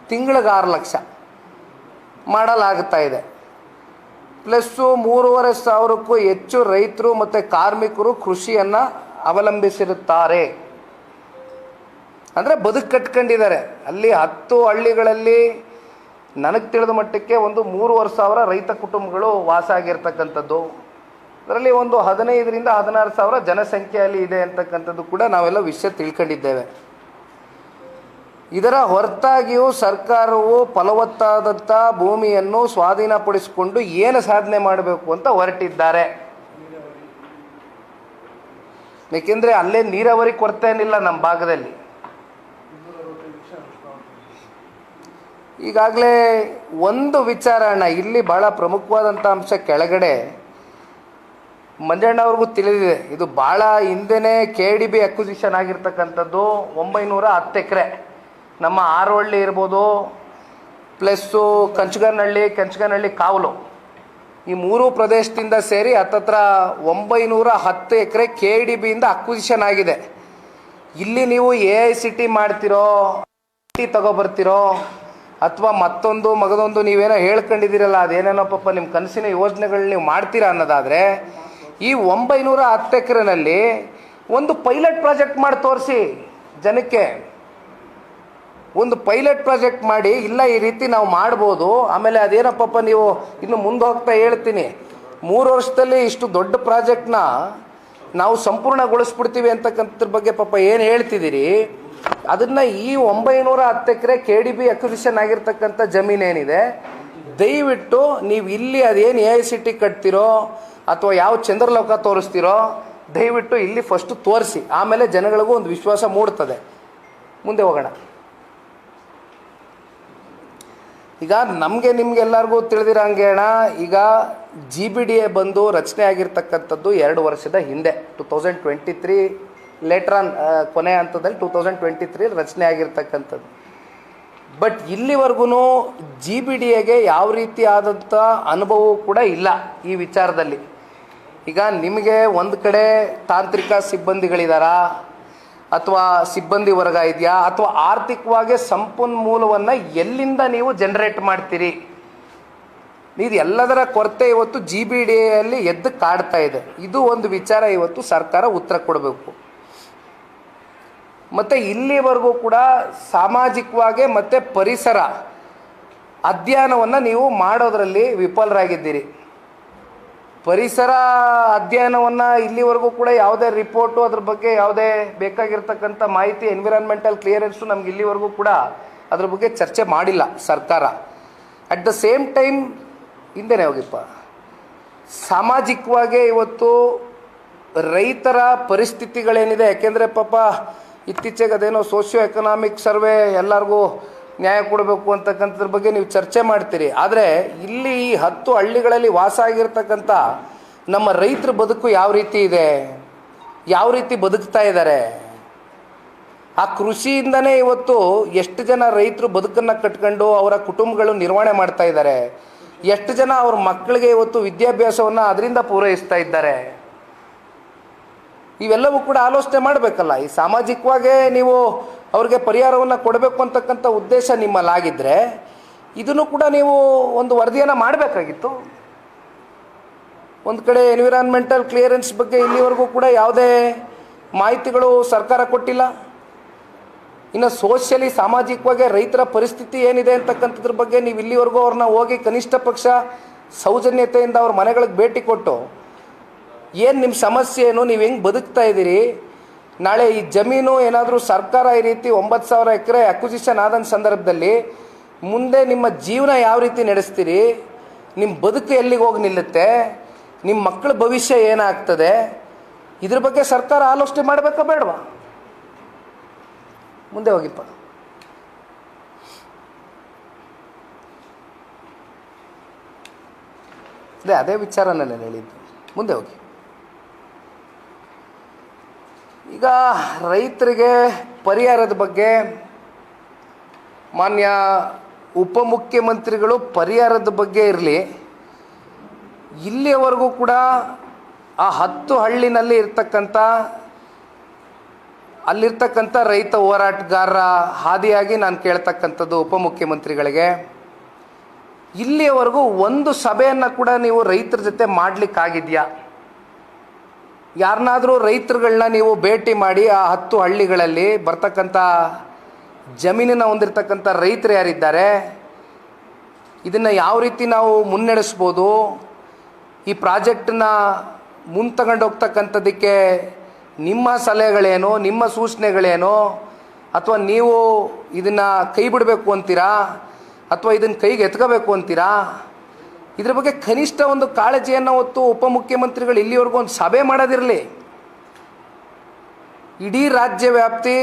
ತಿಂಗಳಿಗೆ 6 ಲಕ್ಷ ಮಾಡಲಾಗ್ತಾ ಇದೆ. ಪ್ಲಸ್ಸು 3,500ಕ್ಕೂ ಹೆಚ್ಚು ರೈತರು ಮತ್ತು ಕಾರ್ಮಿಕರು ಕೃಷಿಯನ್ನು ಅವಲಂಬಿಸಿರುತ್ತಾರೆ. ಅಂದರೆ ಬದುಕು ಕಟ್ಕೊಂಡಿದ್ದಾರೆ. ಅಲ್ಲಿ 10 ಹಳ್ಳಿಗಳಲ್ಲಿ ನನಗೆ ತಿಳಿದ ಮಟ್ಟಕ್ಕೆ ಒಂದು 3,500 ರೈತ ಕುಟುಂಬಗಳು ವಾಸ ಆಗಿರ್ತಕ್ಕಂಥದ್ದು. ಅದರಲ್ಲಿ ಒಂದು 15,000 ರಿಂದ 16,000 ಜನಸಂಖ್ಯೆಯಲ್ಲಿ ಇದೆ ಅಂತಕ್ಕಂಥದ್ದು ಕೂಡ ನಾವೆಲ್ಲ ವಿಷಯ ತಿಳ್ಕೊಂಡಿದ್ದೇವೆ. ಇದರ ಹೊರತಾಗಿಯೂ ಸರ್ಕಾರವು ಫಲವತ್ತಾದಂಥ ಭೂಮಿಯನ್ನು ಸ್ವಾಧೀನಪಡಿಸಿಕೊಂಡು ಏನು ಸಾಧನೆ ಮಾಡಬೇಕು ಅಂತ ಹೊರಟಿದ್ದಾರೆ. ಏಕೆಂದರೆ ಅಲ್ಲೇ ನೀರಾವರಿ ಕೊರತೆ ಏನಿಲ್ಲ ನಮ್ಮ ಭಾಗದಲ್ಲಿ. ಈಗಾಗಲೇ ಒಂದು ವಿಚಾರ ಅಣ್ಣ, ಇಲ್ಲಿ ಭಾಳ ಪ್ರಮುಖವಾದಂಥ ಅಂಶ ಕೆಳಗಡೆ ಮಂಜಣ್ಣವ್ರಿಗೂ ತಿಳಿದಿದೆ. ಇದು ಭಾಳ ಹಿಂದೆನೇ KDB ಅಕ್ವಿಸಿಷನ್ ಆಗಿರ್ತಕ್ಕಂಥದ್ದು. 910 ಎಕರೆ ನಮ್ಮ ಆರೋಹಳ್ಳಿ ಇರ್ಬೋದು, ಪ್ಲಸ್ಸು ಕೆಂಚಗನಹಳ್ಳಿ ಕಾವಲು, ಈ ಮೂರು ಪ್ರದೇಶದಿಂದ ಸೇರಿ ಹತ್ತತ್ರ 910 ಎಕರೆ KIDBಯಿಂದ ಅಕ್ವಿಸಿಷನ್ ಆಗಿದೆ. ಇಲ್ಲಿ ನೀವು AICT ಮಾಡ್ತಿರೋ, ತಗೊಬರ್ತಿರೋ, ಅಥವಾ ಮತ್ತೊಂದು ಮಗದೊಂದು ನೀವೇನೋ ಹೇಳ್ಕೊಂಡಿದ್ದೀರಲ್ಲ, ಅದೇನೇನೋ ಪಾಪ ನಿಮ್ಮ ಕನಸಿನ ಯೋಜನೆಗಳು ನೀವು ಮಾಡ್ತೀರಾ ಅನ್ನೋದಾದರೆ, ಈ 910 ಎಕರೆನಲ್ಲಿ ಒಂದು ಪೈಲಟ್ ಪ್ರಾಜೆಕ್ಟ್ ಮಾಡಿ ತೋರಿಸಿ ಜನಕ್ಕೆ. ಒಂದು ಪೈಲಟ್ ಪ್ರಾಜೆಕ್ಟ್ ಮಾಡಿ, ಇಲ್ಲ ಈ ರೀತಿ ನಾವು ಮಾಡ್ಬೋದು. ಆಮೇಲೆ ಅದೇನಪ್ಪ ನೀವು ಇನ್ನು ಮುಂದೆ ಹೋಗ್ತಾ ಹೇಳ್ತೀನಿ, 3 ವರ್ಷದಲ್ಲಿ ಇಷ್ಟು ದೊಡ್ಡ ಪ್ರಾಜೆಕ್ಟ್ನ ನಾವು ಸಂಪೂರ್ಣಗೊಳಿಸ್ಬಿಡ್ತೀವಿ ಅಂತಕ್ಕಂಥದ್ರ ಬಗ್ಗೆ ಪಾಪ ಏನು ಹೇಳ್ತಿದ್ದೀರಿ, ಅದನ್ನು ಈ 910 ಎಕರೆ KDB ಅಕ್ವಿಸಿಷನ್ ಆಗಿರ್ತಕ್ಕಂಥ ಜಮೀನೇನಿದೆ, ದಯವಿಟ್ಟು ನೀವು ಇಲ್ಲಿ ಅದೇನು AICT ಕಟ್ತಿರೋ ಅಥವಾ ಯಾವ ಚಂದ್ರಲೋಕ ತೋರಿಸ್ತಿರೋ, ದಯವಿಟ್ಟು ಇಲ್ಲಿ ಫಸ್ಟು ತೋರಿಸಿ. ಆಮೇಲೆ ಜನಗಳಿಗೂ ಒಂದು ವಿಶ್ವಾಸ ಮೂಡ್ತದೆ. ಮುಂದೆ ಹೋಗೋಣ. ಈಗ ನಿಮಗೆಲ್ಲರಿಗೂ ತಿಳಿದಿರಂಗೆ ಅಣ್ಣ, ಈಗ GBDA ಬಂದು ರಚನೆ ಆಗಿರ್ತಕ್ಕಂಥದ್ದು 2 ವರ್ಷದ ಹಿಂದೆ, 2023 ಲೇಟರ್ ಆನ್ ಕೊನೆ ಹಂತದಲ್ಲಿ 2023 ರಚನೆ ಆಗಿರ್ತಕ್ಕಂಥದ್ದು. ಬಟ್ ಇಲ್ಲಿವರೆಗೂ GBDAಗೆ ಯಾವ ರೀತಿಯಾದಂಥ ಅನುಭವವೂ ಕೂಡ ಇಲ್ಲ ಈ ವಿಚಾರದಲ್ಲಿ. ಈಗ ನಿಮಗೆ ಒಂದು ಕಡೆ ತಾಂತ್ರಿಕ ಸಿಬ್ಬಂದಿಗಳಿದಾರಾ, ಅಥವಾ ಸಿಬ್ಬಂದಿ ವರ್ಗ ಇದೆಯಾ, ಅಥವಾ ಆರ್ಥಿಕವಾಗಿ ಸಂಪನ್ಮೂಲವನ್ನು ಎಲ್ಲಿಂದ ನೀವು ಜನರೇಟ್ ಮಾಡ್ತೀರಿ, ಇದು ಎಲ್ಲದರ ಕೊರತೆ ಇವತ್ತು GBDAಯಲ್ಲಿ ಎದ್ದು ಕಾಡ್ತಾ ಇದೆ. ಇದು ಒಂದು ವಿಚಾರ ಇವತ್ತು ಸರ್ಕಾರ ಉತ್ತರ ಕೊಡಬೇಕು. ಮತ್ತು ಇಲ್ಲಿವರೆಗೂ ಕೂಡ ಸಾಮಾಜಿಕವಾಗಿ ಮತ್ತು ಪರಿಸರ ಅಧ್ಯಯನವನ್ನು ನೀವು ಮಾಡೋದರಲ್ಲಿ ವಿಫಲರಾಗಿದ್ದೀರಿ. ಪರಿಸರ ಅಧ್ಯಯನವನ್ನು ಇಲ್ಲಿವರೆಗೂ ಕೂಡ ಯಾವುದೇ ರಿಪೋರ್ಟು ಅದ್ರ ಬಗ್ಗೆ ಯಾವುದೇ ಬೇಕಾಗಿರ್ತಕ್ಕಂಥ ಮಾಹಿತಿ, ಎನ್ವಿರಾನ್ಮೆಂಟಲ್ ಕ್ಲಿಯರೆನ್ಸು ನಮ್ಗೆ ಇಲ್ಲಿವರೆಗೂ ಕೂಡ ಅದ್ರ ಬಗ್ಗೆ ಚರ್ಚೆ ಮಾಡಿಲ್ಲ ಸರ್ಕಾರ. ಅಟ್ ದ ಸೇಮ್ ಟೈಮ್ ಹಿಂದೆನೇ ಹೋಗಿಪ್ಪ, ಸಾಮಾಜಿಕವಾಗಿ ಇವತ್ತು ರೈತರ ಪರಿಸ್ಥಿತಿಗಳೇನಿದೆ, ಯಾಕೆಂದರೆ ಪಾಪ ಇತ್ತೀಚೆಗೆ ಅದೇನೋ ಸೋಷಿಯೋ ಎಕನಾಮಿಕ್ ಸರ್ವೆ ಎಲ್ಲರಿಗೂ ನ್ಯಾಯ ಕೊಡಬೇಕು ಅಂತಕ್ಕಂಥದ್ರ ಬಗ್ಗೆ ನೀವು ಚರ್ಚೆ ಮಾಡ್ತೀರಿ. ಆದರೆ ಇಲ್ಲಿ 10 ಹಳ್ಳಿಗಳಲ್ಲಿ ವಾಸ ಆಗಿರ್ತಕ್ಕಂಥ ನಮ್ಮ ರೈತರ ಬದುಕು ಯಾವ ರೀತಿ ಇದೆ, ಯಾವ ರೀತಿ ಬದುಕ್ತಾ ಇದ್ದಾರೆ, ಆ ಕೃಷಿಯಿಂದನೇ ಇವತ್ತು ಎಷ್ಟು ಜನ ರೈತರು ಬದುಕನ್ನು ಕಟ್ಕೊಂಡು ಅವರ ಕುಟುಂಬಗಳು ನಿರ್ವಹಣೆ ಮಾಡ್ತಾ ಇದ್ದಾರೆ, ಎಷ್ಟು ಜನ ಅವ್ರ ಮಕ್ಕಳಿಗೆ ಇವತ್ತು ವಿದ್ಯಾಭ್ಯಾಸವನ್ನು ಅದರಿಂದ ಪೂರೈಸ್ತಾ ಇದ್ದಾರೆ. ಇವೆಲ್ಲವೂ ಕೂಡ ಆಲೋಚನೆ ಮಾಡಬೇಕಲ್ಲ. ಈ ಸಾಮಾಜಿಕವಾಗೇ ನೀವು ಅವ್ರಿಗೆ ಪರಿಹಾರವನ್ನು ಕೊಡಬೇಕು ಅಂತಕ್ಕಂಥ ಉದ್ದೇಶ ನಿಮ್ಮಲ್ಲಾಗಿದ್ದರೆ ಇದನ್ನು ಕೂಡ ನೀವು ಒಂದು ವರದಿಯನ್ನು ಮಾಡಬೇಕಾಗಿತ್ತು. ಒಂದು ಕಡೆ ಎನ್ವಿರಾನ್ಮೆಂಟಲ್ ಕ್ಲಿಯರೆನ್ಸ್ ಬಗ್ಗೆ ಇಲ್ಲಿವರೆಗೂ ಕೂಡ ಯಾವುದೇ ಮಾಹಿತಿಗಳು ಸರ್ಕಾರ ಕೊಟ್ಟಿಲ್ಲ. ಇನ್ನು ಸೋಷಿಯಲಿ ಸಾಮಾಜಿಕವಾಗಿ ರೈತರ ಪರಿಸ್ಥಿತಿ ಏನಿದೆ ಅಂತಕ್ಕಂಥದ್ರ ಬಗ್ಗೆ ನೀವು ಇಲ್ಲಿವರೆಗೂ ಅವ್ರನ್ನ ಹೋಗಿ ಕನಿಷ್ಠ ಪಕ್ಷ ಸೌಜನ್ಯತೆಯಿಂದ ಅವ್ರ ಮನೆಗಳಿಗೆ ಭೇಟಿ ಕೊಟ್ಟು ಏನು ನಿಮ್ಮ ಸಮಸ್ಯೆ ಏನು, ನೀವು ಹೆಂಗೆ ಬದುಕ್ತಾ ಇದ್ದೀರಿ, ನಾಳೆ ಈ ಜಮೀನು ಏನಾದರೂ ಸರ್ಕಾರ ಈ ರೀತಿ 9,000 ಎಕರೆ ಅಕ್ವಿಸಿಷನ್ ಆದ ಸಂದರ್ಭದಲ್ಲಿ ಮುಂದೆ ನಿಮ್ಮ ಜೀವನ ಯಾವ ರೀತಿ ನಡೆಸ್ತೀರಿ, ನಿಮ್ಮ ಬದುಕು ಎಲ್ಲಿಗೆ ಹೋಗಿ ನಿಲ್ಲುತ್ತೆ, ನಿಮ್ಮ ಮಕ್ಕಳ ಭವಿಷ್ಯ ಏನಾಗ್ತದೆ, ಇದ್ರ ಬಗ್ಗೆ ಸರ್ಕಾರ ಆಲೋಚನೆ ಮಾಡಬೇಕಾ ಬೇಡವಾ? ಮುಂದೆ ಹೋಗಿಪ್ಪ. ಅದೇ ವಿಚಾರನೇ ಹೇಳಿದ್ದು. ಮುಂದೆ ಹೋಗಿ. ಈಗ ರೈತರಿಗೆ ಪರಿಹಾರದ ಬಗ್ಗೆ ಮಾನ್ಯ ಉಪಮುಖ್ಯಮಂತ್ರಿಗಳು ಪರಿಹಾರದ ಬಗ್ಗೆ ಇರಲಿ, ಇಲ್ಲಿಯವರೆಗೂ ಕೂಡ ಆ 10 ಹಳ್ಳಿನಲ್ಲಿ ಅಲ್ಲಿರ್ತಕ್ಕಂಥ ರೈತ ಹೋರಾಟಗಾರರ ಹಾದಿಯಾಗಿ ನಾನು ಕೇಳ್ತಕ್ಕಂಥದ್ದು ಉಪಮುಖ್ಯಮಂತ್ರಿಗಳಿಗೆ, ಇಲ್ಲಿಯವರೆಗೂ ಒಂದು ಸಭೆಯನ್ನು ಕೂಡ ನೀವು ರೈತರ ಜೊತೆ ಮಾಡಲಿಕ್ಕಾಗಿದೆಯಾ? ಯಾರನ್ನಾದರೂ ರೈತರುಗಳನ್ನ ನೀವು ಭೇಟಿ ಮಾಡಿ ಆ 10 ಹಳ್ಳಿಗಳಲ್ಲಿ ಬರ್ತಕ್ಕಂಥ ಜಮೀನನ್ನು ಹೊಂದಿರತಕ್ಕಂಥ ರೈತರು ಯಾರಿದ್ದಾರೆ, ಇದನ್ನು ಯಾವ ರೀತಿ ನಾವು ಮುನ್ನಡೆಸ್ಬೋದು, ಈ ಪ್ರಾಜೆಕ್ಟನ್ನ ಮುಂದೆ ಹೋಗ್ತಕ್ಕಂಥದ್ದಕ್ಕೆ ನಿಮ್ಮ ಸಲಹೆಗಳೇನು, ನಿಮ್ಮ ಸೂಚನೆಗಳೇನು, ಅಥವಾ ನೀವು ಇದನ್ನು ಕೈ ಬಿಡಬೇಕು ಅಂತೀರಾ ಅಥವಾ ಇದನ್ನು ಕೈಗೆ ಎತ್ಕೋಬೇಕು ಅಂತೀರಾ, ಇದ್ರ ಬಗ್ಗೆ ಕನಿಷ್ಠ ಒಂದು ಕಾಳಜಿಯನ್ನು ಹೊತ್ತು ಉಪಮುಖ್ಯಮಂತ್ರಿಗಳು ಇಲ್ಲಿವರೆಗೂ ಒಂದು ಸಭೆ ಮಾಡೋದಿರಲಿ. ಇಡೀ ರಾಜ್ಯ ವ್ಯಾಪ್ತಿ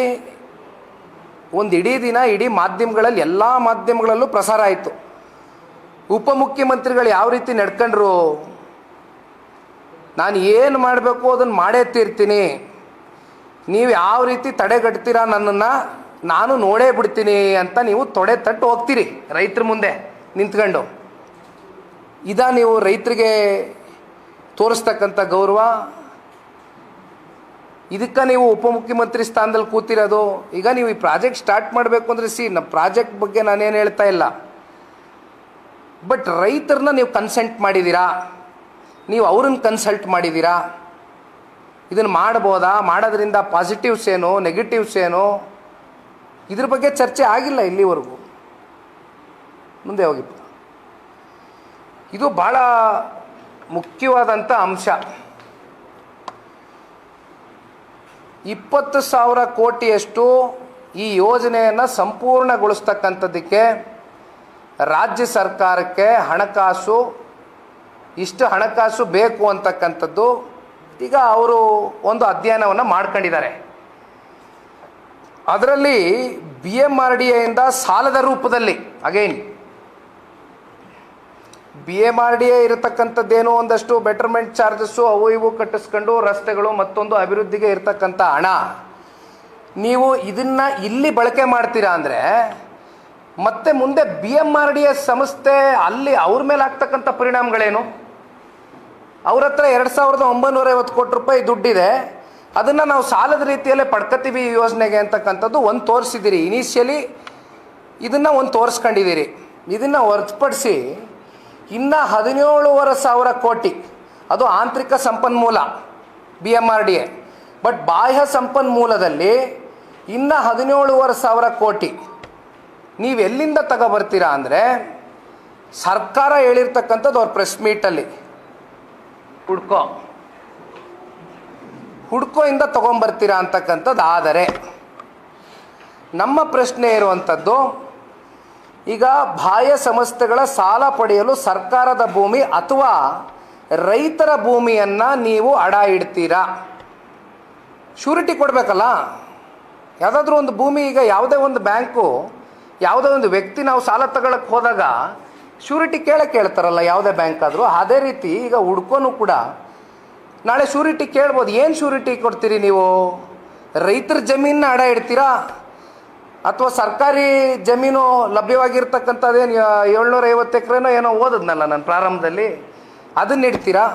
ಒಂದು ಇಡೀ ದಿನ ಇಡೀ ಮಾಧ್ಯಮಗಳಲ್ಲಿ ಎಲ್ಲ ಮಾಧ್ಯಮಗಳಲ್ಲೂ ಪ್ರಸಾರ ಆಯಿತು. ಉಪಮುಖ್ಯಮಂತ್ರಿಗಳು ಯಾವ ರೀತಿ ನಡ್ಕೊಂಡ್ರು, ನಾನು ಏನು ಮಾಡಬೇಕು ಅದನ್ನು ಮಾಡೇ ತೀರ್ತೀನಿ, ನೀವು ಯಾವ ರೀತಿ ತಡೆಗಟ್ತೀರಾ ನನ್ನನ್ನು ನಾನು ನೋಡೇ ಬಿಡ್ತೀನಿ ಅಂತ ನೀವು ತೊಡೆ ತಟ್ಟು ಹೋಗ್ತೀರಿ ರೈತರ ಮುಂದೆ ನಿಂತ್ಕೊಂಡು. ನೀವು ರೈತರಿಗೆ ತೋರಿಸ್ತಕ್ಕಂಥ ಗೌರವ? ಇದಕ್ಕೆ ನೀವು ಉಪಮುಖ್ಯಮಂತ್ರಿ ಸ್ಥಾನದಲ್ಲಿ ಕೂತಿರೋದು. ಈಗ ನೀವು ಈ ಪ್ರಾಜೆಕ್ಟ್ ಸ್ಟಾರ್ಟ್ ಮಾಡಬೇಕು ಅಂದರೆ ನಮ್ಮ ಪ್ರಾಜೆಕ್ಟ್ ಬಗ್ಗೆ ನಾನೇನು ಹೇಳ್ತಾ ಇಲ್ಲ, ಬಟ್ ರೈತರನ್ನ ನೀವು ಕನ್ಸಲ್ಟ್ ಮಾಡಿದ್ದೀರಾ, ನೀವು ಅವ್ರನ್ನ ಕನ್ಸಲ್ಟ್ ಮಾಡಿದ್ದೀರಾ? ಇದನ್ನು ಮಾಡ್ಬೋದಾ, ಮಾಡೋದ್ರಿಂದ ಪಾಸಿಟಿವ್ಸ್ ಏನು, ನೆಗೆಟಿವ್ಸ್ ಏನು, ಇದ್ರ ಬಗ್ಗೆ ಚರ್ಚೆ ಆಗಿಲ್ಲ ಇಲ್ಲಿವರೆಗೂ. ಮುಂದೆ ಹೋಗಿ, ಇದು ಭಾಳ ಮುಖ್ಯವಾದಂಥ ಅಂಶ. 20,000 ಕೋಟಿಯಷ್ಟು ಈ ಯೋಜನೆಯನ್ನು ಸಂಪೂರ್ಣಗೊಳಿಸ್ತಕ್ಕಂಥದ್ದಕ್ಕೆ ರಾಜ್ಯ ಸರ್ಕಾರಕ್ಕೆ ಇಷ್ಟು ಹಣಕಾಸು ಬೇಕು ಅಂತಕ್ಕಂಥದ್ದು ಈಗ ಅವರು ಒಂದು ಅಧ್ಯಯನವನ್ನು ಮಾಡ್ಕೊಂಡಿದ್ದಾರೆ. ಅದರಲ್ಲಿ BMRDAಯಿಂದ ಸಾಲದ ರೂಪದಲ್ಲಿ ಅಗೈನ್ BMRDA ಇರತಕ್ಕಂಥದ್ದೇನೋ ಒಂದಷ್ಟು ಬೆಟರ್ಮೆಂಟ್ ಚಾರ್ಜಸ್ಸು ಅವು ಇವು ಕಟ್ಟಿಸ್ಕೊಂಡು ರಸ್ತೆಗಳು ಮತ್ತೊಂದು ಅಭಿವೃದ್ಧಿಗೆ ಇರತಕ್ಕಂಥ ಹಣ ನೀವು ಇದನ್ನು ಇಲ್ಲಿ ಬಳಕೆ ಮಾಡ್ತೀರಾ ಅಂದರೆ ಮತ್ತೆ ಮುಂದೆ BMRDA ಸಂಸ್ಥೆ ಅಲ್ಲಿ ಅವ್ರ ಮೇಲೆ ಆಗ್ತಕ್ಕಂಥ ಪರಿಣಾಮಗಳೇನು? ಅವ್ರ ಹತ್ರ 2,950 ಕೋಟಿ ರೂಪಾಯಿ ದುಡ್ಡಿದೆ, ಅದನ್ನು ನಾವು ಸಾಲದ ರೀತಿಯಲ್ಲೇ ಪಡ್ಕತೀವಿ ಈ ಯೋಜನೆಗೆ ಅಂತಕ್ಕಂಥದ್ದು ಒಂದು ತೋರಿಸಿದ್ದೀರಿ. ಇನಿಷಿಯಲಿ ಇದನ್ನು ಒಂದು ತೋರಿಸ್ಕೊಂಡಿದ್ದೀರಿ. ಇದನ್ನು ಹೊರತುಪಡಿಸಿ ಇನ್ನು 17,500 ಕೋಟಿ ಅದು ಆಂತರಿಕ ಸಂಪನ್ಮೂಲ BMRDA, ಬಟ್ ಬಾಹ್ಯ ಸಂಪನ್ಮೂಲದಲ್ಲಿ ಇನ್ನು 17,500 ಕೋಟಿ ನೀವು ಎಲ್ಲಿಂದ ತಗೊಬರ್ತೀರಾ ಅಂದರೆ ಸರ್ಕಾರ ಹೇಳಿರ್ತಕ್ಕಂಥದ್ದು ಅವ್ರ ಪ್ರೆಸ್ ಮೀಟಲ್ಲಿ ಹುಡ್ಕೋಯಿಂದ ತೊಗೊಂಬರ್ತೀರಾ ಅಂತಕ್ಕಂಥದ್ದು. ಆದರೆ ನಮ್ಮ ಪ್ರಶ್ನೆ ಇರುವಂಥದ್ದು, ಈಗ ಬಾಹ್ಯ ಸಂಸ್ಥೆಗಳ ಸಾಲ ಪಡೆಯಲು ಸರ್ಕಾರದ ಭೂಮಿ ಅಥವಾ ರೈತರ ಭೂಮಿಯನ್ನು ನೀವು ಅಡ ಇಡ್ತೀರಾ? ಶ್ಯೂರಿಟಿ ಕೊಡಬೇಕಲ್ಲ. ಯಾವುದಾದ್ರೂ ಒಂದು ಭೂಮಿ, ಈಗ ಯಾವುದೇ ಒಂದು ಬ್ಯಾಂಕು ಯಾವುದೇ ಒಂದು ವ್ಯಕ್ತಿ ನಾವು ಸಾಲ ತಗೊಳಕ್ಕೆ ಹೋದಾಗ ಶ್ಯೂರಿಟಿ ಕೇಳ್ತಾರಲ್ಲ ಯಾವುದೇ ಬ್ಯಾಂಕ್ ಆದರೂ. ಅದೇ ರೀತಿ ಈಗ ಹುಡ್ಕೋನು ಕೂಡ ನಾಳೆ ಶ್ಯೂರಿಟಿ ಕೇಳ್ಬೋದು. ಏನು ಶ್ಯೂರಿಟಿ ಕೊಡ್ತೀರಿ ನೀವು? ರೈತರ ಜಮೀನನ್ನ ಅಡ ಇಡ್ತೀರಾ ಅಥವಾ ಸರ್ಕಾರಿ ಜಮೀನು ಲಭ್ಯವಾಗಿರ್ತಕ್ಕಂಥದ್ದೇನು 750 ಎಕರೆನೋ ಏನೋ ಓದದ್ನಲ್ಲ ನಾನು ಪ್ರಾರಂಭದಲ್ಲಿ, ಅದನ್ನ ಇಡ್ತೀರಾ?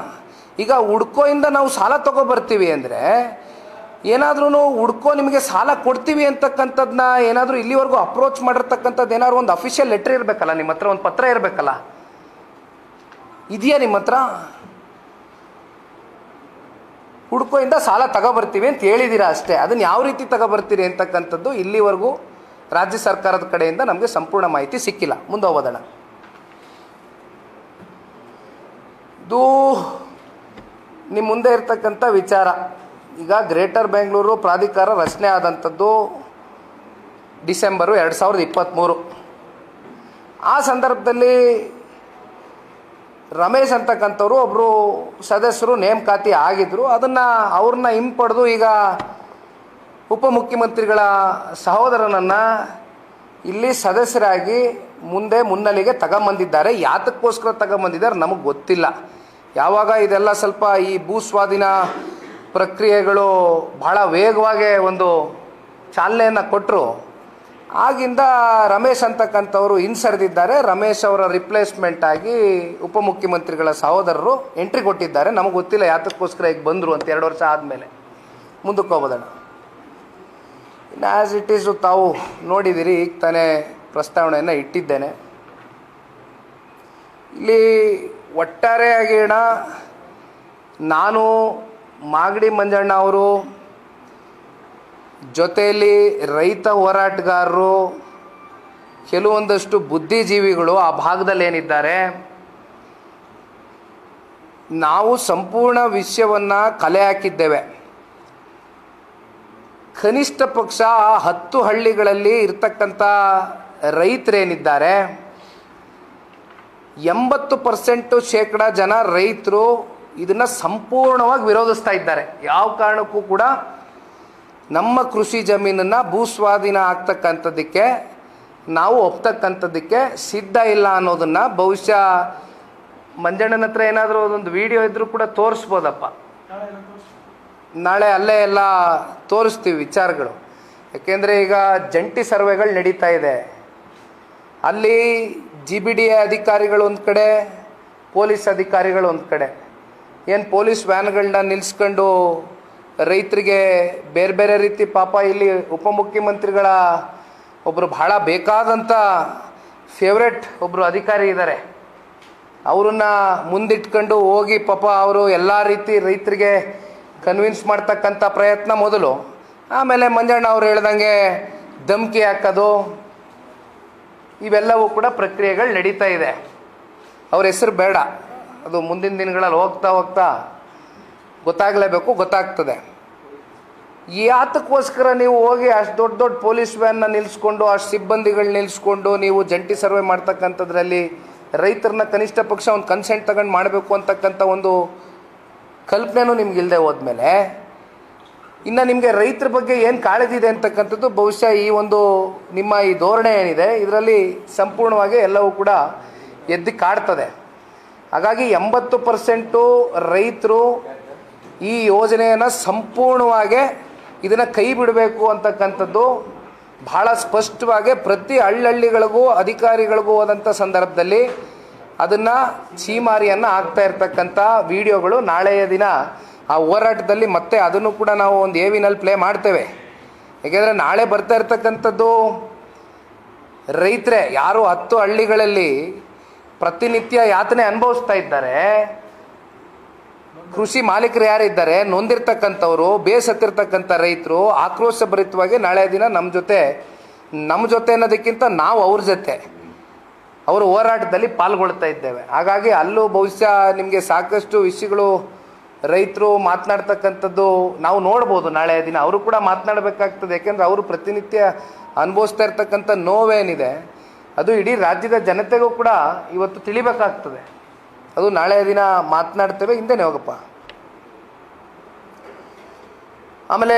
ಈಗ ಹುಡ್ಕೋಯಿಂದ ನಾವು ಸಾಲ ತೊಗೊಬರ್ತೀವಿ ಅಂದರೆ ಏನಾದ್ರೂ ಹುಡ್ಕೋ ನಿಮಗೆ ಸಾಲ ಕೊಡ್ತೀವಿ ಅಂತಕ್ಕಂಥದ್ದನ್ನ ಏನಾದರೂ ಇಲ್ಲಿವರೆಗೂ ಅಪ್ರೋಚ್ ಮಾಡಿರ್ತಕ್ಕಂಥದ್ದು ಏನಾದ್ರು ಒಂದು ಅಫಿಷಿಯಲ್ ಲೆಟ್ರ್ ಇರಬೇಕಲ್ಲ ನಿಮ್ಮ ಹತ್ರ, ಒಂದು ಪತ್ರ ಇರಬೇಕಲ್ಲ. ಇದೆಯಾ ನಿಮ್ಮ ಹತ್ರ? ಹುಡ್ಕೋಯಿಂದ ಸಾಲ ತಗೊಬರ್ತೀವಿ ಅಂತ ಹೇಳಿದ್ದೀರಾ ಅಷ್ಟೇ. ಅದನ್ನು ಯಾವ ರೀತಿ ತಗೊಬರ್ತೀರಿ ಅಂತಕ್ಕಂಥದ್ದು ಇಲ್ಲಿವರೆಗೂ ರಾಜ್ಯ ಸರ್ಕಾರದ ಕಡೆಯಿಂದ ನಮಗೆ ಸಂಪೂರ್ಣ ಮಾಹಿತಿ ಸಿಕ್ಕಿಲ್ಲ. ಮುಂದೆ ಹೋಗೋದಣ. ಇದು ನಿಮ್ಮ ಮುಂದೆ ಇರ್ತಕ್ಕಂಥ ವಿಚಾರ. ಈಗ ಗ್ರೇಟರ್ ಬೆಂಗಳೂರು ಪ್ರಾಧಿಕಾರ ರಚನೆ ಆದಂಥದ್ದು ಡಿಸೆಂಬರು 2023. ಆ ಸಂದರ್ಭದಲ್ಲಿ ರಮೇಶ್ ಅಂತಕ್ಕಂಥವ್ರು ಒಬ್ಬರು ಸದಸ್ಯರು ನೇಮಕಾತಿ ಆಗಿದ್ದರು. ಅವ್ರನ್ನ ಹಿಂಪಡೆದು ಈಗ ಉಪಮುಖ್ಯಮಂತ್ರಿಗಳ ಸಹೋದರನನ್ನು ಇಲ್ಲಿ ಸದಸ್ಯರಾಗಿ ಮುನ್ನೆಲೆಗೆ ತಗೊಂಬಂದಿದ್ದಾರೆ. ಯಾತಕ್ಕೋಸ್ಕರ ತಗೊಂಬಂದಿದ್ದಾರೆ ನಮಗೆ ಗೊತ್ತಿಲ್ಲ. ಯಾವಾಗ ಇದೆಲ್ಲ ಸ್ವಲ್ಪ ಈ ಭೂಸ್ವಾಧೀನ ಪ್ರಕ್ರಿಯೆಗಳು ಭಾಳ ವೇಗವಾಗಿ ಒಂದು ಚಾಲನೆಯನ್ನು ಕೊಟ್ಟರು, ಆಗಿಂದ ರಮೇಶ್ ಅಂತಕ್ಕಂಥವರು ಹಿಂಸರಿದಿದ್ದಾರೆ. ರಮೇಶ್ ಅವರ ರಿಪ್ಲೇಸ್ಮೆಂಟ್ ಆಗಿ ಉಪಮುಖ್ಯಮಂತ್ರಿಗಳ ಸಹೋದರರು ಎಂಟ್ರಿ ಕೊಟ್ಟಿದ್ದಾರೆ. ನಮಗೆ ಗೊತ್ತಿಲ್ಲ ಯಾತಕ್ಕೋಸ್ಕರ ಈಗ ಬಂದರು ಅಂತ 2 ವರ್ಷ ಆದಮೇಲೆ. ಮುಂದಕ್ಕೆ ಹೋಗೋದಣ್ಣ. ಇನ್ನು ಆ್ಯಸ್ ಇಟ್ ಈಸು ತಾವು ನೋಡಿದ್ದೀರಿ, ಈಗ ತಾನೇ ಪ್ರಸ್ತಾವನೆಯನ್ನು ಇಟ್ಟಿದ್ದೇನೆ. ಇಲ್ಲಿ ಒಟ್ಟಾರೆಯಾಗಿ ನಾನು ಮಾಗಡಿ ಮಂಜಣ್ಣ ಅವರು ಜೊತೆಯಲ್ಲಿ ರೈತ ಹೋರಾಟಗಾರರು, ಕೆಲವೊಂದಷ್ಟು ಬುದ್ಧಿಜೀವಿಗಳು ಆ ಭಾಗದಲ್ಲಿ ಏನಿದ್ದಾರೆ, ನಾವು ಸಂಪೂರ್ಣ ವಿಷಯವನ್ನು ಕಲೆ ಹಾಕಿದ್ದೇವೆ. ಕನಿಷ್ಠ ಪಕ್ಷ 10 ಹಳ್ಳಿಗಳಲ್ಲಿ ಇರ್ತಕ್ಕಂಥ ರೈತರೇನಿದ್ದಾರೆ 80% ಜನ ರೈತರು ಇದನ್ನು ಸಂಪೂರ್ಣವಾಗಿ ವಿರೋಧಿಸ್ತಾ ಇದ್ದಾರೆ. ಯಾವ ಕಾರಣಕ್ಕೂ ಕೂಡ ನಮ್ಮ ಕೃಷಿ ಜಮೀನನ್ನು ಭೂಸ್ವಾಧೀನ ಆಗ್ತಕ್ಕಂಥದ್ದಕ್ಕೆ ನಾವು ಒಪ್ತಕ್ಕಂಥದ್ದಕ್ಕೆ ಸಿದ್ಧ ಇಲ್ಲ ಅನ್ನೋದನ್ನು ಬಹುಶಃ ಮಂಜಣ್ಣನ ಹತ್ರ ಏನಾದರೂ ಒಂದು ವಿಡಿಯೋ ಇದ್ದರೂ ಕೂಡ ತೋರಿಸ್ಬೋದಪ್ಪ. ನಾಳೆ ಅಲ್ಲೇ ಎಲ್ಲ ತೋರಿಸ್ತೀವಿ ವಿಚಾರಗಳು. ಯಾಕೆಂದರೆ ಈಗ ಜಂಟಿ ಸರ್ವೆಗಳು ನಡೀತಾ ಇದೆ. ಅಲ್ಲಿ GBDA ಅಧಿಕಾರಿಗಳು ಒಂದು ಕಡೆ, ಪೊಲೀಸ್ ಅಧಿಕಾರಿಗಳು ಒಂದು ಕಡೆ. ಏನು ಪೊಲೀಸ್ ವ್ಯಾನ್ಗಳನ್ನ ನಿಲ್ಲಿಸ್ಕೊಂಡು ರೈತರಿಗೆ ಬೇರೆ ಬೇರೆ ರೀತಿ ಪಾಪ ಇಲ್ಲಿ ಉಪಮುಖ್ಯಮಂತ್ರಿಗಳ ಒಬ್ಬರು ಬಹಳ ಬೇಕಾದಂಥ ಫೇವ್ರೆಟ್ ಒಬ್ಬರು ಅಧಿಕಾರಿ ಇದ್ದಾರೆ. ಅವರನ್ನ ಮುಂದಿಟ್ಕೊಂಡು ಹೋಗಿ ಪಾಪ ಅವರು ಎಲ್ಲ ರೀತಿ ರೈತರಿಗೆ ಕನ್ವಿನ್ಸ್ ಮಾಡ್ತಕ್ಕಂಥ ಪ್ರಯತ್ನ ಮೊದಲು, ಆಮೇಲೆ ಮಂಜಣ್ಣ ಅವರು ಹೇಳ್ದಂಗೆ ಧಮಕಿ ಹಾಕೋದು, ಇವೆಲ್ಲವೂ ಕೂಡ ಪ್ರಕ್ರಿಯೆಗಳು ನಡೀತಾ ಇದೆ. ಅವ್ರ ಹೆಸರು ಬೇಡ, ಅದು ಮುಂದಿನ ದಿನಗಳಲ್ಲಿ ಹೋಗ್ತಾ ಹೋಗ್ತಾ ಗೊತ್ತಾಗಲೇಬೇಕು, ಗೊತ್ತಾಗ್ತದೆ. ಯಾತಕ್ಕೋಸ್ಕರ ನೀವು ಹೋಗಿ ಅಷ್ಟು ದೊಡ್ಡ ದೊಡ್ಡ ಪೊಲೀಸ್ ವ್ಯಾನ್ನ ನಿಲ್ಲಿಸ್ಕೊಂಡು, ಅಷ್ಟು ಸಿಬ್ಬಂದಿಗಳು ನಿಲ್ಲಿಸ್ಕೊಂಡು ನೀವು ಜಂಟಿ ಸರ್ವೆ ಮಾಡ್ತಕ್ಕಂಥದ್ರಲ್ಲಿ ರೈತರನ್ನ ಕನಿಷ್ಠ ಪಕ್ಷ ಒಂದು ಕನ್ಸೆಂಟ್ ತಗೊಂಡು ಮಾಡಬೇಕು ಅಂತಕ್ಕಂಥ ಒಂದು ಕಲ್ಪನೆನೂ ನಿಮ್ಗೆ ಇಲ್ಲದೆ ಹೋದ್ಮೇಲೆ ಇನ್ನು ನಿಮಗೆ ರೈತರ ಬಗ್ಗೆ ಏನು ಕಾಳಜಿ ಇದೆ ಅಂತಕ್ಕಂಥದ್ದು ಬಹುಶಃ ಈ ಒಂದು ನಿಮ್ಮ ಈ ಧೋರಣೆ ಏನಿದೆ ಇದರಲ್ಲಿ ಸಂಪೂರ್ಣವಾಗಿ ಎಲ್ಲವೂ ಕೂಡ ಎದ್ದು ಕಾಡ್ತದೆ. ಹಾಗಾಗಿ 80% ರೈತರು ಈ ಯೋಜನೆಯನ್ನು ಸಂಪೂರ್ಣವಾಗಿ ಇದನ್ನು ಕೈ ಬಿಡಬೇಕು ಅಂತಕ್ಕಂಥದ್ದು ಭಾಳ ಸ್ಪಷ್ಟವಾಗಿ ಪ್ರತಿ ಹಳ್ಳಿಗಳಿಗೂ ಅಧಿಕಾರಿಗಳಿಗೂ ಹೋದಂಥ ಸಂದರ್ಭದಲ್ಲಿ ಅದನ್ನು ಛೀಮಾರಿಯನ್ನು ಆಗ್ತಾ ಇರ್ತಕ್ಕಂಥ ವಿಡಿಯೋಗಳು ನಾಳೆಯ ದಿನ ಆ ಹೋರಾಟದಲ್ಲಿ ಮತ್ತೆ ಅದನ್ನು ಕೂಡ ನಾವು ಒಂದು AVನಲ್ಲಿ ಪ್ಲೇ ಮಾಡ್ತೇವೆ. ಏಕೆಂದರೆ ನಾಳೆ ಬರ್ತಾ ಇರ್ತಕ್ಕಂಥದ್ದು ರೈತರೇ, ಯಾರು 10 ಹಳ್ಳಿಗಳಲ್ಲಿ ಪ್ರತಿನಿತ್ಯ ಯಾತನೆ ಅನುಭವಿಸ್ತಾ ಇದ್ದಾರೆ, ಕೃಷಿ ಮಾಲೀಕರು ಯಾರಿದ್ದಾರೆ, ನೊಂದಿರ್ತಕ್ಕಂಥವ್ರು, ಬೇಸತ್ತಿರ್ತಕ್ಕಂಥ ರೈತರು ಆಕ್ರೋಶಭರಿತವಾಗಿ ನಾಳೆ ದಿನ ನಮ್ಮ ಜೊತೆ ಅನ್ನೋದಕ್ಕಿಂತ ನಾವು ಅವ್ರ ಜೊತೆ ಅವರ ಹೋರಾಟದಲ್ಲಿ ಪಾಲ್ಗೊಳ್ತಾ ಇದ್ದೇವೆ. ಹಾಗಾಗಿ ಅಲ್ಲೂ ಬಹುಶಃ ನಿಮಗೆ ಸಾಕಷ್ಟು ವಿಷಯಗಳು ರೈತರು ಮಾತನಾಡ್ತಕ್ಕಂಥದ್ದು ನಾವು ನೋಡ್ಬೋದು. ನಾಳೆ ದಿನ ಅವರು ಕೂಡ ಮಾತನಾಡಬೇಕಾಗ್ತದೆ. ಯಾಕೆಂದರೆ ಅವರು ಪ್ರತಿನಿತ್ಯ ಅನುಭವಿಸ್ತಾ ಇರ್ತಕ್ಕಂಥ ನೋವೇನಿದೆ ಅದು ಇಡೀ ರಾಜ್ಯದ ಜನತೆಗೂ ಕೂಡ ಇವತ್ತು ತಿಳಿಬೇಕಾಗ್ತದೆ. ಅದು ನಾಳೆ ದಿನ ಮಾತನಾಡ್ತೇವೆ. ಹಿಂದೆನೇ ಹೋಗಪ್ಪ. ಆಮೇಲೆ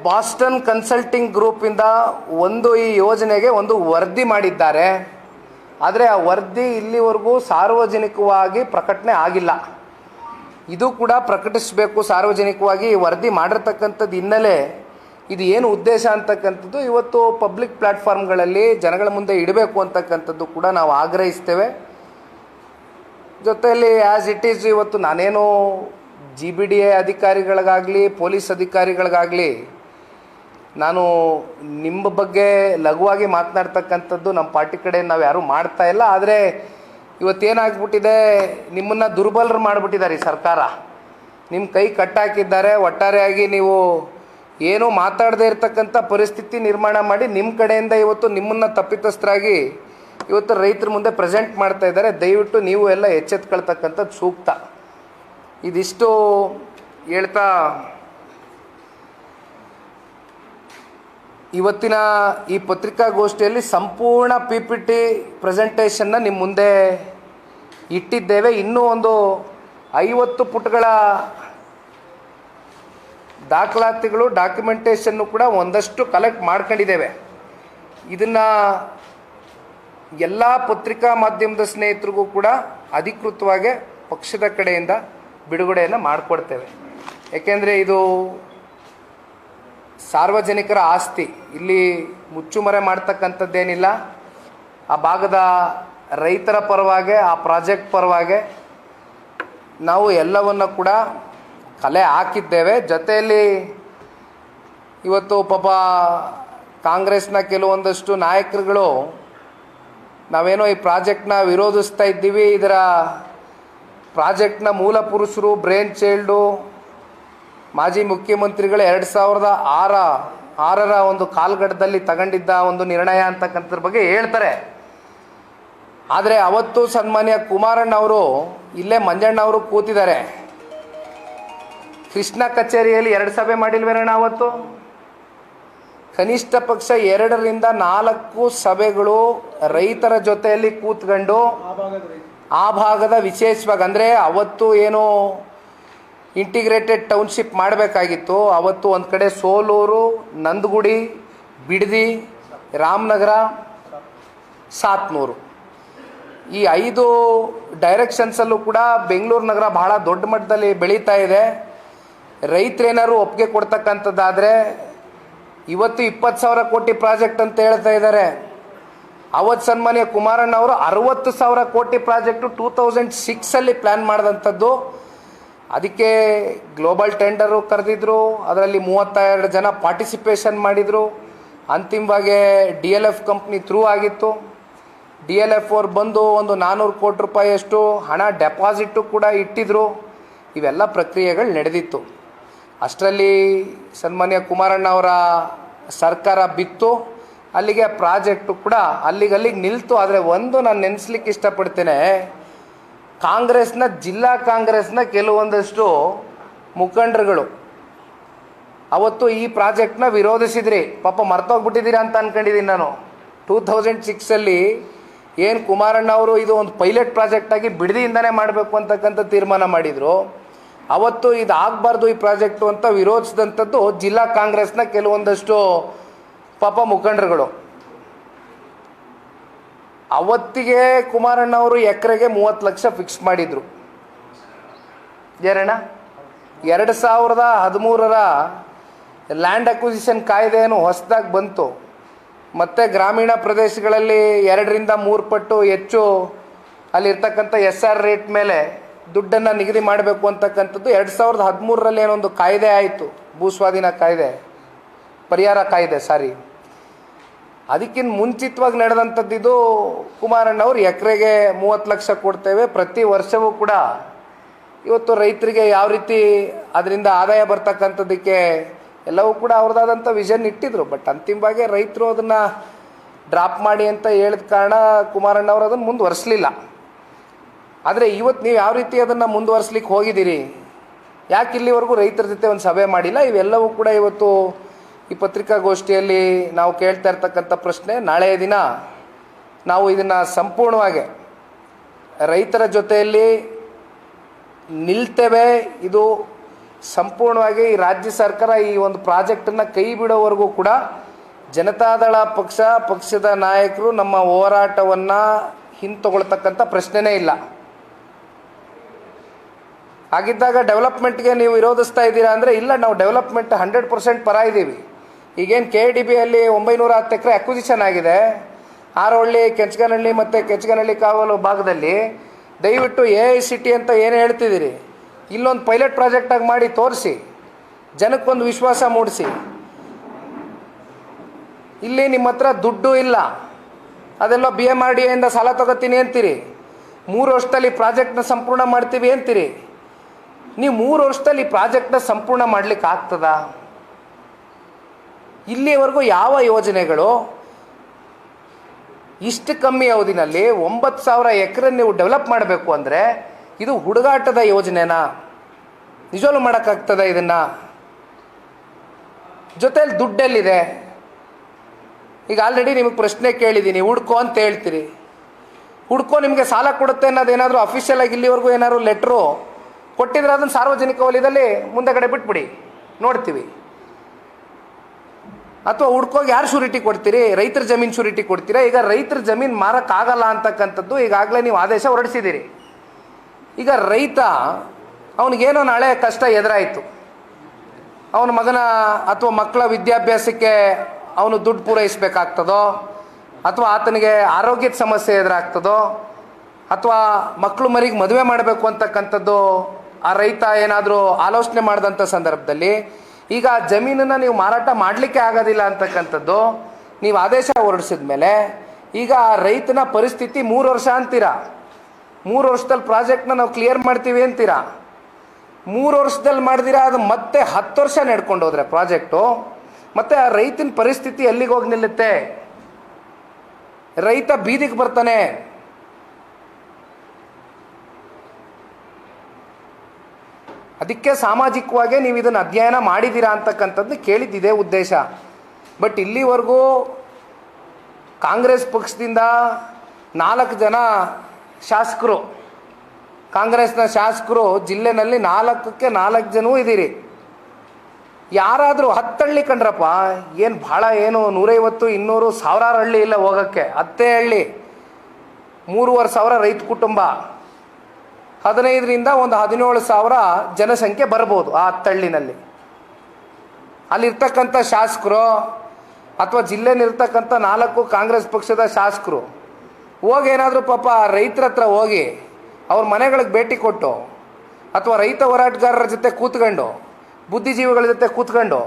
ಬಾಸ್ಟನ್ ಕನ್ಸಲ್ಟಿಂಗ್ ಗ್ರೂಪಿಂದ ಈ ಯೋಜನೆಗೆ ಒಂದು ವರದಿ ಮಾಡಿದ್ದಾರೆ. ಆದರೆ ಆ ವರದಿ ಇಲ್ಲಿವರೆಗೂ ಸಾರ್ವಜನಿಕವಾಗಿ ಪ್ರಕಟಣೆ ಆಗಿಲ್ಲ. ಇದು ಕೂಡ ಪ್ರಕಟಿಸಬೇಕು ಸಾರ್ವಜನಿಕವಾಗಿ. ವರದಿ ಮಾಡಿರ್ತಕ್ಕಂಥದ್ದು ಹಿನ್ನೆಲೆ ಇದು ಏನು ಉದ್ದೇಶ ಅಂತಕ್ಕಂಥದ್ದು ಇವತ್ತು ಪಬ್ಲಿಕ್ ಪ್ಲ್ಯಾಟ್ಫಾರ್ಮ್ಗಳಲ್ಲಿ ಜನಗಳ ಮುಂದೆ ಇಡಬೇಕು ಅಂತಕ್ಕಂಥದ್ದು ಕೂಡ ನಾವು ಆಗ್ರಹಿಸ್ತೇವೆ. ಜೊತೆಯಲ್ಲಿ ಆ್ಯಸ್ ಇಟ್ ಈಸ್ ಇವತ್ತು ನಾನೇನು GBDA ಅಧಿಕಾರಿಗಳಿಗಾಗಲಿ ಪೊಲೀಸ್ ಅಧಿಕಾರಿಗಳಿಗಾಗಲಿ ನಾನು ನಿಮ್ಮ ಬಗ್ಗೆ ಲಘುವಾಗಿ ಮಾತನಾಡ್ತಕ್ಕಂಥದ್ದು ನಮ್ಮ ಪಾರ್ಟಿ ಕಡೆ ನಾವು ಯಾರೂ ಮಾಡ್ತಾ ಇಲ್ಲ. ಆದರೆ ಇವತ್ತೇನಾಗ್ಬಿಟ್ಟಿದೆ, ನಿಮ್ಮನ್ನು ದುರ್ಬಲರು ಮಾಡಿಬಿಟ್ಟಿದ್ದಾರೆ ಈ ಸರ್ಕಾರ. ನಿಮ್ಮ ಕೈ ಕಟ್ಟಾಕಿದ್ದಾರೆ. ಒಟ್ಟಾರೆಯಾಗಿ ನೀವು ಏನೂ ಮಾತಾಡದೇ ಇರತಕ್ಕಂಥ ಪರಿಸ್ಥಿತಿ ನಿರ್ಮಾಣ ಮಾಡಿ ನಿಮ್ಮ ಕಡೆಯಿಂದ ಇವತ್ತು ನಿಮ್ಮನ್ನು ತಪ್ಪಿತಸ್ಥರಾಗಿ ಇವತ್ತು ರೈತರ ಮುಂದೆ ಪ್ರೆಸೆಂಟ್ ಮಾಡ್ತಾ ಇದ್ದಾರೆ. ದಯವಿಟ್ಟು ನೀವು ಎಲ್ಲ ಎಚ್ಚೆತ್ಕೊಳ್ತಕ್ಕಂಥದ್ದು ಸೂಕ್ತ. ಇದಿಷ್ಟು ಹೇಳ್ತಾ ಇವತ್ತಿನ ಈ ಪತ್ರಿಕಾಗೋಷ್ಠಿಯಲ್ಲಿ ಸಂಪೂರ್ಣ PPT ಪ್ರೆಸೆಂಟೇಷನ್ನ ನಿಮ್ಮ ಮುಂದೆ ಇಟ್ಟಿದ್ದೇವೆ. ಇನ್ನೂ ಒಂದು 50 ಪುಟಗಳ ದಾಖಲಾತಿಗಳು ಡಾಕ್ಯುಮೆಂಟೇಷನ್ನು ಕೂಡ ಒಂದಷ್ಟು ಕಲೆಕ್ಟ್ ಮಾಡ್ಕೊಂಡಿದ್ದೇವೆ. ಇದನ್ನು ಎಲ್ಲ ಪತ್ರಿಕಾ ಮಾಧ್ಯಮದ ಸ್ನೇಹಿತರಿಗೂ ಕೂಡ ಅಧಿಕೃತವಾಗಿ ಪಕ್ಷದ ಕಡೆಯಿಂದ ಬಿಡುಗಡೆಯನ್ನು ಮಾಡಿಕೊಡ್ತೇವೆ. ಏಕೆಂದರೆ ಇದು ಸಾರ್ವಜನಿಕರ ಆಸ್ತಿ, ಇಲ್ಲಿ ಮುಚ್ಚುಮರೆ ಮಾಡ್ತಕ್ಕಂಥದ್ದೇನಿಲ್ಲ. ಆ ಭಾಗದ ರೈತರ ಪರವಾಗಿ, ಆ ಪ್ರಾಜೆಕ್ಟ್ ಪರವಾಗಿ ನಾವು ಎಲ್ಲವನ್ನು ಕೂಡ ಕಲೆ ಹಾಕಿದ್ದೇವೆ. ಜೊತೆಯಲ್ಲಿ ಇವತ್ತು ಪಾಪ ಕಾಂಗ್ರೆಸ್ನ ಕೆಲವೊಂದಷ್ಟು ನಾಯಕರುಗಳು ನಾವೇನೋ ಈ ಪ್ರಾಜೆಕ್ಟ್ನ ವಿರೋಧಿಸ್ತಾ ಇದ್ದೀವಿ, ಇದರ ಪ್ರಾಜೆಕ್ಟ್ನ ಮೂಲ ಪುರುಷರು ಬ್ರೇನ್ ಚೈಲ್ಡು ಮಾಜಿ ಮುಖ್ಯಮಂತ್ರಿಗಳು 2006ರ ಒಂದು ಕಾಲ್ಗಡದಲ್ಲಿ ತಗೊಂಡಿದ್ದ ಒಂದು ನಿರ್ಣಯ ಅಂತಕ್ಕಂಥದ್ರ ಬಗ್ಗೆ ಹೇಳ್ತಾರೆ. ಆದರೆ ಅವತ್ತು ಸನ್ಮಾನ್ಯ ಕುಮಾರಣ್ಣ ಅವರು ಇಲ್ಲೇ ಮಂಜಣ್ಣ ಅವರು ಕೂತಿದ್ದಾರೆ. ಕೃಷ್ಣ ಕಚೇರಿಯಲ್ಲಿ 2 ಸಭೆ ಮಾಡಿಲ್ವೇನಣ್ಣ ಅವತ್ತು? ಕನಿಷ್ಠ ಪಕ್ಷ 2ರಿಂದ 4 ಸಭೆಗಳು ರೈತರ ಜೊತೆಯಲ್ಲಿ ಕೂತ್ಕೊಂಡು ಆ ಭಾಗದ ವಿಶೇಷವಾಗಿ, ಅಂದರೆ ಅವತ್ತು ಏನು ಇಂಟಿಗ್ರೇಟೆಡ್ ಟೌನ್ಶಿಪ್ ಮಾಡಬೇಕಾಗಿತ್ತು, ಅವತ್ತು ಒಂದು ಕಡೆ ಸೋಲೂರು, ನಂದಗುಡಿ, ಬಿಡದಿ, ರಾಮನಗರ, ಸಾತ್ನೂರು, ಈ 5 ಡೈರೆಕ್ಷನ್ಸಲ್ಲೂ ಕೂಡ ಬೆಂಗಳೂರು ನಗರ ಬಹಳ ದೊಡ್ಡ ಮಟ್ಟದಲ್ಲಿ ಬೆಳೀತಾ ಇದೆ. ರೈತರೇನಾದ್ರು ಒಪ್ಪಿಗೆ ಕೊಡ್ತಕ್ಕಂಥದ್ದಾದರೆ ಇವತ್ತು 20,000 ಕೋಟಿ ಪ್ರಾಜೆಕ್ಟ್ ಅಂತ ಹೇಳ್ತಾ ಇದ್ದಾರೆ. ಅವತ್ತು ಸನ್ಮಾನ್ಯ ಕುಮಾರಣ್ಣ ಅವರು 60,000 ಕೋಟಿ ಪ್ರಾಜೆಕ್ಟು 2006 ಪ್ಲ್ಯಾನ್ ಮಾಡಿದಂಥದ್ದು. ಅದಕ್ಕೆ ಗ್ಲೋಬಲ್ ಟೆಂಡರು ಕರೆದಿದ್ರು, ಅದರಲ್ಲಿ 32 ಜನ ಪಾರ್ಟಿಸಿಪೇಷನ್ ಮಾಡಿದರು. ಅಂತಿಮವಾಗಿ DLF ಕಂಪ್ನಿ ಥ್ರೂ ಆಗಿತ್ತು. DLF ಅವ್ರು ಬಂದು ಒಂದು 400 ಕೋಟಿ ರೂಪಾಯಿಯಷ್ಟು ಹಣ ಡೆಪಾಸಿಟು ಕೂಡ ಇಟ್ಟಿದ್ರು. ಇವೆಲ್ಲ ಪ್ರಕ್ರಿಯೆಗಳು ನಡೆದಿತ್ತು. ಅಷ್ಟರಲ್ಲಿ ಸನ್ಮಾನ್ಯ ಕುಮಾರಣ್ಣ ಅವರ ಸರ್ಕಾರ ಬಿತ್ತು. ಅಲ್ಲಿಗೆ ಪ್ರಾಜೆಕ್ಟು ಕೂಡ ಅಲ್ಲಿಗೆ ನಿಲ್ತು. ಆದರೆ ಒಂದು ನಾನು ನೆನೆಸ್ಲಿಕ್ಕೆ ಇಷ್ಟಪಡ್ತೇನೆ, ಜಿಲ್ಲಾ ಕಾಂಗ್ರೆಸ್ನ ಕೆಲವೊಂದಷ್ಟು ಮುಖಂಡರುಗಳು ಅವತ್ತು ಈ ಪ್ರಾಜೆಕ್ಟ್ನ ವಿರೋಧಿಸಿದ್ರಿ. ಪಾಪ ಮರ್ತೋಗ್ಬಿಟ್ಟಿದ್ದೀರಾ ಅಂತ ಅಂದ್ಕೊಂಡಿದ್ದೀನಿ ನಾನು. 2006 ಏನು ಕುಮಾರಣ್ಣ ಅವರು ಇದು ಒಂದು ಪೈಲಟ್ ಪ್ರಾಜೆಕ್ಟಾಗಿ ಬಿಡದಿಯಿಂದನೇ ಮಾಡಬೇಕು ಅಂತಕ್ಕಂಥ ತೀರ್ಮಾನ ಮಾಡಿದರು. ಅವತ್ತು ಇದು ಆಗಬಾರ್ದು ಈ ಪ್ರಾಜೆಕ್ಟು ಅಂತ ವಿರೋಧಿಸಿದಂಥದ್ದು ಜಿಲ್ಲಾ ಕಾಂಗ್ರೆಸ್ನ ಕೆಲವೊಂದಷ್ಟು ಪಾಪ ಮುಖಂಡರುಗಳು. ಅವತ್ತಿಗೆ ಕುಮಾರಣ್ಣ ಅವರು ಎಕರೆಗೆ 30 ಲಕ್ಷ ಫಿಕ್ಸ್ ಮಾಡಿದರು. ಏನಣ್ಣ, 2013ರ ಲ್ಯಾಂಡ್ ಅಕ್ವಿಸಿಷನ್ ಕಾಯ್ದೆಯನ್ನು ಹೊಸದಾಗಿ ಬಂತು. ಮತ್ತು ಗ್ರಾಮೀಣ ಪ್ರದೇಶಗಳಲ್ಲಿ 2ರಿಂದ 3 ಪಟ್ಟು ಹೆಚ್ಚು ಅಲ್ಲಿರ್ತಕ್ಕಂಥ SR ರೇಟ್ ಮೇಲೆ ದುಡ್ಡನ್ನು ನಿಗದಿ ಮಾಡಬೇಕು ಅಂತಕ್ಕಂಥದ್ದು 2013ರಲ್ಲಿ ಏನೊಂದು ಕಾಯ್ದೆ ಆಯಿತು, ಭೂಸ್ವಾಧೀನ ಕಾಯ್ದೆ, ಪರಿಹಾರ ಕಾಯ್ದೆ ಅದಕ್ಕಿಂತ ಮುಂಚಿತವಾಗಿ ನಡೆದಂಥದ್ದಿದು. ಕುಮಾರಣ್ಣವ್ರು ಎಕರೆಗೆ 30 ಲಕ್ಷ ಕೊಡ್ತೇವೆ, ಪ್ರತಿ ವರ್ಷವೂ ಕೂಡ ಇವತ್ತು ರೈತರಿಗೆ ಯಾವ ರೀತಿ ಅದರಿಂದ ಆದಾಯ ಬರ್ತಕ್ಕಂಥದ್ದಕ್ಕೆ ಎಲ್ಲವೂ ಕೂಡ ಅವ್ರದ್ದಾದಂಥ ವಿಷನ್ ಇಟ್ಟಿದ್ರು. ಬಟ್ ಅಂತಿಮವಾಗಿ ರೈತರು ಅದನ್ನು ಡ್ರಾಪ್ ಮಾಡಿ ಅಂತ ಹೇಳಿದ ಕಾರಣ ಕುಮಾರಣ್ಣವ್ರು ಅದನ್ನು ಮುಂದುವರಿಸಲಿಲ್ಲ. ಆದರೆ ಇವತ್ತು ನೀವು ಯಾವ ರೀತಿ ಅದನ್ನು ಮುಂದುವರಿಸ್ಲಿಕ್ಕೆ ಹೋಗಿದ್ದೀರಿ, ಯಾಕೆ ಇಲ್ಲಿವರೆಗೂ ರೈತರ ಜೊತೆ ಒಂದು ಸಭೆ ಮಾಡಿಲ್ಲ? ಇವೆಲ್ಲವೂ ಕೂಡ ಇವತ್ತು ಈ ಪತ್ರಿಕಾಗೋಷ್ಠಿಯಲ್ಲಿ ನಾವು ಕೇಳ್ತಾ ಇರ್ತಕ್ಕಂಥ ಪ್ರಶ್ನೆ. ನಾಳೆಯ ದಿನ ನಾವು ಇದನ್ನು ಸಂಪೂರ್ಣವಾಗಿ ರೈತರ ಜೊತೆಯಲ್ಲಿ ನಿಲ್ತೇವೆ. ಇದು ಸಂಪೂರ್ಣವಾಗಿ ಈ ರಾಜ್ಯ ಸರ್ಕಾರ ಈ ಒಂದು ಪ್ರಾಜೆಕ್ಟನ್ನು ಕೈ ಬಿಡೋವರೆಗೂ ಕೂಡ ಜನತಾದಳ ಪಕ್ಷದ ನಾಯಕರು ನಮ್ಮ ಹೋರಾಟವನ್ನು ಹಿಂತಗೊಳ್ತಕ್ಕಂಥ ಪ್ರಶ್ನೆನೇ ಇಲ್ಲ. ಹಾಗಿದ್ದಾಗ ಡೆವಲಪ್ಮೆಂಟ್ಗೆ ನೀವು ವಿರೋಧಿಸ್ತಾ ಇದ್ದೀರಾ ಅಂದರೆ, ಇಲ್ಲ, ನಾವು ಡೆವಲಪ್ಮೆಂಟ್ 100% ಪರ ಇದ್ದೀವಿ. ಈಗೇನು KDBಯಲ್ಲಿ 910 ಎಕರೆ ಅಕ್ವಿಸಿಷನ್ ಆಗಿದೆ, ಆರೋಹಳ್ಳಿ, ಕೆಂಚಗನಹಳ್ಳಿ ಮತ್ತು ಕೆಂಚಗನಹಳ್ಳಿ ಕಾವಲು ಭಾಗದಲ್ಲಿ. ದಯವಿಟ್ಟು AICT ಅಂತ ಏನು ಹೇಳ್ತಿದ್ದೀರಿ, ಇಲ್ಲೊಂದು ಪೈಲಟ್ ಪ್ರಾಜೆಕ್ಟಾಗಿ ಮಾಡಿ ತೋರಿಸಿ, ಜನಕ್ಕೊಂದು ವಿಶ್ವಾಸ ಮೂಡಿಸಿ. ಇಲ್ಲಿ ನಿಮ್ಮ ಹತ್ರ ದುಡ್ಡು ಇಲ್ಲ, ಅದೆಲ್ಲ BMRDAಯಿಂದ ಸಾಲ ತಗೋತೀನಿ ಅಂತೀರಿ. 3 ವರ್ಷದಲ್ಲಿ ಪ್ರಾಜೆಕ್ಟ್ನ ಸಂಪೂರ್ಣ ಮಾಡ್ತೀವಿ ಅಂತೀರಿ. ನೀವು 3 ವರ್ಷದಲ್ಲಿ ಪ್ರಾಜೆಕ್ಟ್ನ ಸಂಪೂರ್ಣ ಮಾಡಲಿಕ್ಕೆ ಆಗ್ತದಾ? ಇಲ್ಲಿವರೆಗೂ ಯಾವ ಯೋಜನೆಗಳು ಇಷ್ಟು ಕಮ್ಮಿ ಅವಧಿನಲ್ಲಿ 9,000 ಎಕರೆ ನೀವು ಡೆವಲಪ್ ಮಾಡಬೇಕು ಅಂದರೆ ಇದು ಹುಡುಗಾಟದ ಯೋಜನೆನಾ? ನಿಜವೂ ಮಾಡೋಕ್ಕಾಗ್ತದ ಇದನ್ನು? ಜೊತೆಯಲ್ಲಿ ದುಡ್ಡೆಲ್ಲಿದೆ? ಈಗ ಆಲ್ರೆಡಿ ನಿಮಗೆ ಪ್ರಶ್ನೆ ಕೇಳಿದ್ದೀನಿ, ಹುಡ್ಕೋ ಅಂತ ಹೇಳ್ತೀರಿ. ಹುಡ್ಕೋ ನಿಮಗೆ ಸಾಲ ಕೊಡುತ್ತೆ ಅನ್ನೋದೇನಾದರೂ ಅಫಿಷಿಯಲ್ ಆಗಿ ಇಲ್ಲಿವರೆಗೂ ಏನಾದರೂ ಲೆಟ್ರು ಕೊಟ್ಟಿದ್ರೆ ಅದನ್ನು ಸಾರ್ವಜನಿಕ ವಲಯದಲ್ಲಿ ಮುಂದೆಗಡೆ ಬಿಟ್ಬಿಡಿ, ನೋಡ್ತೀವಿ. ಅಥವಾ ಹುಡ್ಕೋಗಿ ಯಾರು ಶೂರಿಟಿ ಕೊಡ್ತೀರಿ? ರೈತರ ಜಮೀನು ಶೂರಿಟಿ ಕೊಡ್ತೀರಾ? ಈಗ ರೈತರ ಜಮೀನು ಮಾರೋಕ್ಕಾಗಲ್ಲ ಅಂತಕ್ಕಂಥದ್ದು ಈಗಾಗಲೇ ನೀವು ಆದೇಶ ಹೊರಡಿಸಿದ್ದೀರಿ. ಈಗ ರೈತ ಅವನಿಗೇನೋ ನಾಳೆ ಕಷ್ಟ ಎದುರಾಯಿತು, ಅವನ ಮಗನ ಅಥವಾ ಮಕ್ಕಳ ವಿದ್ಯಾಭ್ಯಾಸಕ್ಕೆ ಅವನು ದುಡ್ಡು ಪೂರೈಸಬೇಕಾಗ್ತದೋ, ಅಥವಾ ಆತನಿಗೆ ಆರೋಗ್ಯದ ಸಮಸ್ಯೆ ಎದುರಾಗ್ತದೋ, ಅಥವಾ ಮಕ್ಕಳು ಮರಿಗೆ ಮದುವೆ ಮಾಡಬೇಕು ಅಂತಕ್ಕಂಥದ್ದು ಆ ರೈತ ಏನಾದರೂ ಆಲೋಚನೆ ಮಾಡಿದಂಥ ಸಂದರ್ಭದಲ್ಲಿ ಈಗ ಜಮೀನನ್ನು ನೀವು ಮಾರಾಟ ಮಾಡಲಿಕ್ಕೆ ಆಗೋದಿಲ್ಲ ಅಂತಕ್ಕಂಥದ್ದು ನೀವು ಆದೇಶ ಹೊರಡಿಸಿದ ಮೇಲೆ ಈಗ ಆ ರೈತನ ಪರಿಸ್ಥಿತಿ 3 ವರ್ಷ ಅಂತೀರಾ. 3 ವರ್ಷದಲ್ಲಿ ಪ್ರಾಜೆಕ್ಟ್ನ ನಾವು ಕ್ಲಿಯರ್ ಮಾಡ್ತೀವಿ ಅಂತೀರಾ. 3 ವರ್ಷದಲ್ಲಿ ಮಾಡಿದಿರಾ, ಅದು ಮತ್ತೆ 10 ವರ್ಷ ನಡ್ಕೊಂಡು ಹೋದ್ರೆ ಪ್ರಾಜೆಕ್ಟು, ಮತ್ತೆ ಆ ರೈತನ ಪರಿಸ್ಥಿತಿ ಎಲ್ಲಿಗೆ ಹೋಗಿ ನಿಲ್ಲುತ್ತೆ? ರೈತ ಬೀದಿಗೆ ಬರ್ತಾನೆ. ಅದಕ್ಕೆ ಸಾಮಾಜಿಕವಾಗಿ ನೀವು ಇದನ್ನು ಅಧ್ಯಯನ ಮಾಡಿದ್ದೀರಾ ಅಂತಕ್ಕಂಥದ್ದು ಕೇಳಿದ್ದಿದೆ ಉದ್ದೇಶ. ಬಟ್ ಇಲ್ಲಿವರೆಗೂ ಕಾಂಗ್ರೆಸ್ ಪಕ್ಷದಿಂದ 4 ಜನ ಶಾಸಕರು, ಕಾಂಗ್ರೆಸ್ನ ಶಾಸಕರು ಜಿಲ್ಲೆನಲ್ಲಿ 4ಕ್ಕೆ 4 ಜನವೂ ಇದ್ದೀರಿ. ಯಾರಾದರೂ 10 ಹಳ್ಳಿ ಕಂಡ್ರಪ್ಪ, ಏನು ಭಾಳ ಏನು 150, 200, 1000 ಹಳ್ಳಿ ಇಲ್ಲ ಹೋಗೋಕ್ಕೆ. 10 ಹಳ್ಳಿ, 3,500 ರೈತ ಕುಟುಂಬ, 15ರಿಂದ ಒಂದು 17,000 ಜನಸಂಖ್ಯೆ ಬರ್ಬೋದು ಆ 10 ಹಳ್ಳಿನಲ್ಲಿ. ಅಲ್ಲಿರ್ತಕ್ಕಂಥ ಶಾಸಕರು ಅಥವಾ ಜಿಲ್ಲೆಯಲ್ಲಿರ್ತಕ್ಕಂಥ 4 ಕಾಂಗ್ರೆಸ್ ಪಕ್ಷದ ಶಾಸಕರು ಹೋಗಿ ಏನಾದರೂ ಪಾಪ ರೈತರ ಹತ್ರ ಹೋಗಿ ಅವ್ರ ಮನೆಗಳಿಗೆ ಭೇಟಿ ಕೊಟ್ಟು ಅಥವಾ ರೈತ ಹೋರಾಟಗಾರರ ಜೊತೆ ಕೂತ್ಕೊಂಡು ಬುದ್ಧಿಜೀವಿಗಳ ಜೊತೆ ಕೂತ್ಕೊಂಡು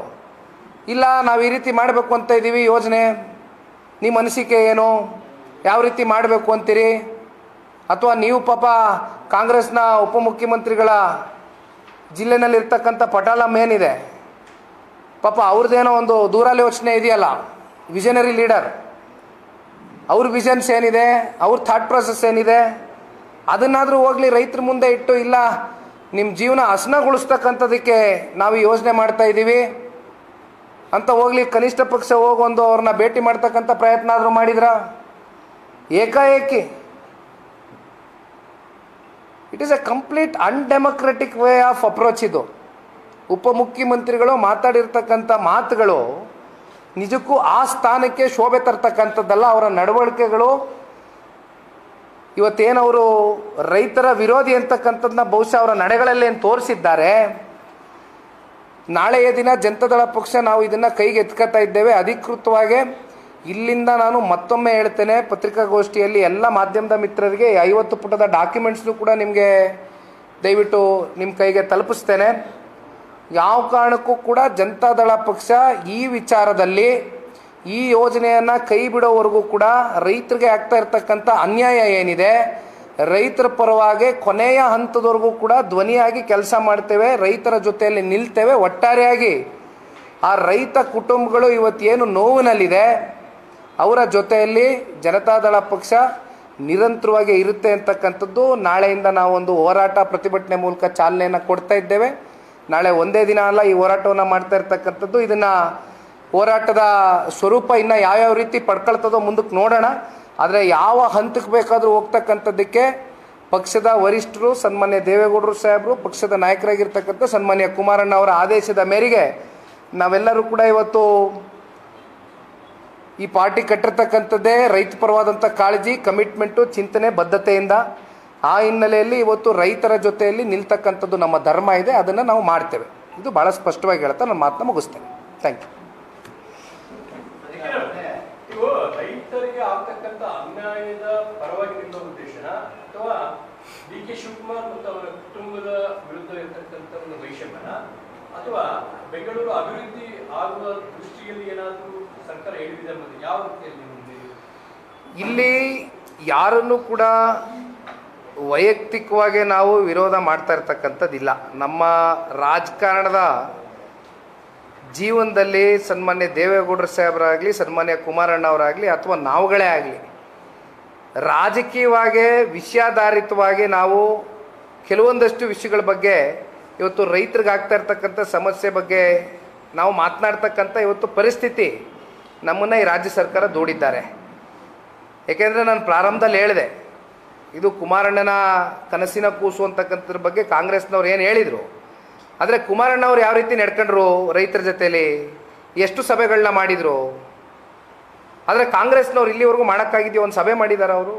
ಇಲ್ಲ ನಾವು ಈ ರೀತಿ ಮಾಡಬೇಕು ಅಂತ ಇದ್ದೀವಿ ಯೋಜನೆ, ನಿಮ್ಮ ಅನಿಸಿಕೆ ಏನು, ಯಾವ ರೀತಿ ಮಾಡಬೇಕು ಅಂತೀರಿ, ಅಥವಾ ನೀವು ಪಾಪ ಕಾಂಗ್ರೆಸ್ನ ಉಪಮುಖ್ಯಮಂತ್ರಿಗಳ ಜಿಲ್ಲೆನಲ್ಲಿರ್ತಕ್ಕಂಥ ಪಟಾಲಂ ಏನಿದೆ ಪಾಪ ಅವ್ರದ್ದೇನೋ ಒಂದು ದೂರಾಲೋಚನೆ ಇದೆಯಲ್ಲ, ವಿಷನರಿ ಲೀಡರ್, ಅವ್ರ ವಿಷನ್ಸ್ ಏನಿದೆ, ಅವ್ರ ಥಾಟ್ ಪ್ರಾಸೆಸ್ ಏನಿದೆ, ಅದನ್ನಾದರೂ ಹೋಗಲಿ ರೈತರ ಮುಂದೆ ಇಟ್ಟು ಇಲ್ಲ ನಿಮ್ಮ ಜೀವನ ಹಸನಗೊಳಿಸ್ತಕ್ಕಂಥದ್ದಕ್ಕೆ ನಾವು ಯೋಜನೆ ಮಾಡ್ತಾ ಇದ್ದೀವಿ ಅಂತ ಹೋಗಲಿ ಕನಿಷ್ಠ ಪಕ್ಷ ಹೋಗೊಂದು ಅವ್ರನ್ನ ಭೇಟಿ ಮಾಡ್ತಕ್ಕಂಥ ಪ್ರಯತ್ನ ಆದರೂ ಮಾಡಿದ್ರ? ಏಕಾಏಕಿ it is a complete undemocratic way of approach. ಇದು ಉಪಮುಖ್ಯಮಂತ್ರಿಗಳು ಮಾತಾಡಿರ್ತಕ್ಕಂಥ ಮಾತುಗಳು ನಿಜಕ್ಕೂ ಆ ಸ್ಥಾನಕ್ಕೆ ಶೋಭೆ ತರ್ತಕ್ಕಂಥದ್ದಲ್ಲ. ಅವರ ನಡವಳಿಕೆಗಳು ಇವತ್ತೇನವರು ರೈತರ ವಿರೋಧಿ ಅಂತಕ್ಕಂಥದ್ದನ್ನ ಬಹುಶಃ ಅವರ ನಡೆಗಳಲ್ಲೇನು ತೋರಿಸಿದ್ದಾರೆ. ನಾಳೆಯ ದಿನ ಜನತಾದಳ ಪಕ್ಷ ನಾವು ಇದನ್ನು ಕೈಗೆ ಎತ್ಕೊತಾ ಇದ್ದೇವೆ. ಅಧಿಕೃತವಾಗಿ ಇಲ್ಲಿಂದ ನಾನು ಮತ್ತೊಮ್ಮೆ ಹೇಳ್ತೇನೆ, ಪತ್ರಿಕಾಗೋಷ್ಠಿಯಲ್ಲಿ ಎಲ್ಲ ಮಾಧ್ಯಮದ ಮಿತ್ರರಿಗೆ 50 ಪುಟದ ಡಾಕ್ಯುಮೆಂಟ್ಸ್ನು ಕೂಡ ನಿಮಗೆ ದಯವಿಟ್ಟು ನಿಮ್ಮ ಕೈಗೆ ತಲುಪಿಸ್ತೇನೆ. ಯಾವ ಕಾರಣಕ್ಕೂ ಕೂಡ ಜನತಾದಳ ಪಕ್ಷ ಈ ವಿಚಾರದಲ್ಲಿ ಈ ಯೋಜನೆಯನ್ನು ಕೈ ಬಿಡೋವರೆಗೂ ಕೂಡ ರೈತರಿಗೆ ಆಗ್ತಾ ಇರ್ತಕ್ಕಂಥ ಅನ್ಯಾಯ ಏನಿದೆ, ರೈತರ ಪರವಾಗಿ ಕೊನೆಯ ಹಂತದವರೆಗೂ ಕೂಡ ಧ್ವನಿಯಾಗಿ ಕೆಲಸ ಮಾಡ್ತೇವೆ, ರೈತರ ಜೊತೆಯಲ್ಲಿ ನಿಲ್ತೇವೆ. ಒಟ್ಟಾರೆಯಾಗಿ ಆ ರೈತ ಕುಟುಂಬಗಳು ಇವತ್ತೇನು ನೋವಿನಲ್ಲಿದೆ ಅವರ ಜೊತೆಯಲ್ಲಿ ಜನತಾದಳ ಪಕ್ಷ ನಿರಂತರವಾಗಿ ಇರುತ್ತೆ ಅಂತಕ್ಕಂಥದ್ದು ನಾಳೆಯಿಂದ ನಾವು ಒಂದು ಹೋರಾಟ ಪ್ರತಿಭಟನೆ ಮೂಲಕ ಚಾಲನೆಯನ್ನು ಕೊಡ್ತಾ ಇದ್ದೇವೆ. ನಾಳೆ ಒಂದೇ ದಿನ ಅಲ್ಲ ಈ ಹೋರಾಟವನ್ನು ಮಾಡ್ತಾ ಇರ್ತಕ್ಕಂಥದ್ದು. ಇದನ್ನು ಹೋರಾಟದ ಸ್ವರೂಪ ಇನ್ನು ಯಾವ್ಯಾವ ರೀತಿ ಪಡ್ಕೊಳ್ತದೋ ಮುಂದಕ್ಕೆ ನೋಡೋಣ. ಆದರೆ ಯಾವ ಹಂತಕ್ಕೆ ಬೇಕಾದರೂ ಹೋಗ್ತಕ್ಕಂಥದ್ದಕ್ಕೆ ಪಕ್ಷದ ವರಿಷ್ಠರು ಸನ್ಮಾನ್ಯ ದೇವೇಗೌಡರು ಸಾಹೇಬರು, ಪಕ್ಷದ ನಾಯಕರಾಗಿರ್ತಕ್ಕಂಥ ಸನ್ಮಾನ್ಯ ಕುಮಾರಣ್ಣ ಅವರ ಆದೇಶದ ಮೇರೆಗೆ ನಾವೆಲ್ಲರೂ ಕೂಡ ಇವತ್ತು ಈ ಪಾರ್ಟಿ ಕಟ್ಟಿರ್ತಕ್ಕಂಥದ್ದೇ ರೈತ ಪರವಾದಂಥ ಕಾಳಜಿ, ಕಮಿಟ್ಮೆಂಟು, ಚಿಂತನೆ, ಬದ್ಧತೆಯಿಂದ. ಆ ಹಿನ್ನೆಲೆಯಲ್ಲಿ ಇವತ್ತು ರೈತರ ಜೊತೆಯಲ್ಲಿ ನಿಲ್ತಕ್ಕಂಥದ್ದು ನಮ್ಮ ಧರ್ಮ ಇದೆ, ಅದನ್ನು ನಾವು ಮಾಡ್ತೇವೆ. ಇದು ಭಾಳ ಸ್ಪಷ್ಟವಾಗಿ ಹೇಳ್ತಾ ನನ್ನ ಮಾತನ್ನ ಮುಗಿಸ್ತೇನೆ. Thank you. ಇವು ರೈತರಿಗೆ ಆಗ್ತಕ್ಕಂಥ ಅನ್ಯಾಯದ ಪರವಾಗಿ ನಿಲ್ಲೋ ಉದ್ದೇಶನ ಅಥವಾ ಡಿ ಕೆ ಶಿವಕುಮಾರ್ ಮತ್ತು ಅವರ ಕುಟುಂಬದ ವಿರುದ್ಧ ಇರತಕ್ಕಂಥ ಒಂದು ವೈಷಮ್ಯನ ಅಥವಾ ಬೆಂಗಳೂರು ಅಭಿವೃದ್ಧಿ ಆಗುವ ದೃಷ್ಟಿಯಲ್ಲಿ ಏನಾದರೂ ಸರ್ಕಾರ ಹೇಳಿದೆ ಅನ್ನೋದು ಯಾವ ರೀತಿಯಲ್ಲಿ? ಇಲ್ಲಿ ಯಾರನ್ನು ಕೂಡ ವೈಯಕ್ತಿಕವಾಗಿ ನಾವು ವಿರೋಧ ಮಾಡ್ತಾ ಇರ್ತಕ್ಕಂಥದ್ದಿಲ್ಲ. ನಮ್ಮ ರಾಜಕಾರಣದ ಜೀವನದಲ್ಲಿ ಸನ್ಮಾನ್ಯ ದೇವೇಗೌಡರ ಸಾಹೇಬರಾಗಲಿ, ಸನ್ಮಾನ್ಯ ಕುಮಾರಣ್ಣ ಅವರಾಗಲಿ ಅಥವಾ ನಾವುಗಳೇ ಆಗಲಿ ರಾಜಕೀಯವಾಗಿ ವಿಷಯಾಧಾರಿತವಾಗಿ ನಾವು ಕೆಲವೊಂದಷ್ಟು ವಿಷಯಗಳ ಬಗ್ಗೆ ಇವತ್ತು ರೈತರಿಗೆ ಆಗ್ತಾ ಇರ್ತಕ್ಕಂಥ ಸಮಸ್ಯೆ ಬಗ್ಗೆ ನಾವು ಮಾತನಾಡ್ತಕ್ಕಂಥ ಇವತ್ತು ಪರಿಸ್ಥಿತಿ ನಮ್ಮನ್ನು ಈ ರಾಜ್ಯ ಸರ್ಕಾರ ದೂಡಿದ್ದಾರೆ. ಏಕೆಂದರೆ ನಾನು ಪ್ರಾರಂಭದಲ್ಲಿ ಹೇಳಿದೆ, ಇದು ಕುಮಾರಣ್ಣನ ಕನಸಿನ ಕೂಸು ಅಂತಕ್ಕಂಥದ್ರ ಬಗ್ಗೆ ಕಾಂಗ್ರೆಸ್ನವ್ರು ಏನು ಹೇಳಿದರು. ಆದರೆ ಕುಮಾರಣ್ಣವ್ರು ಯಾವ ರೀತಿ ನಡ್ಕೊಂಡ್ರು ರೈತರ ಜೊತೆಯಲ್ಲಿ, ಎಷ್ಟು ಸಭೆಗಳನ್ನ ಮಾಡಿದರು. ಆದರೆ ಕಾಂಗ್ರೆಸ್ನವ್ರು ಇಲ್ಲಿವರೆಗೂ ಮಾಡೋಕ್ಕಾಗಿದೆಯೋ ಒಂದು ಸಭೆ ಮಾಡಿದ್ದಾರೆ, ಅವರು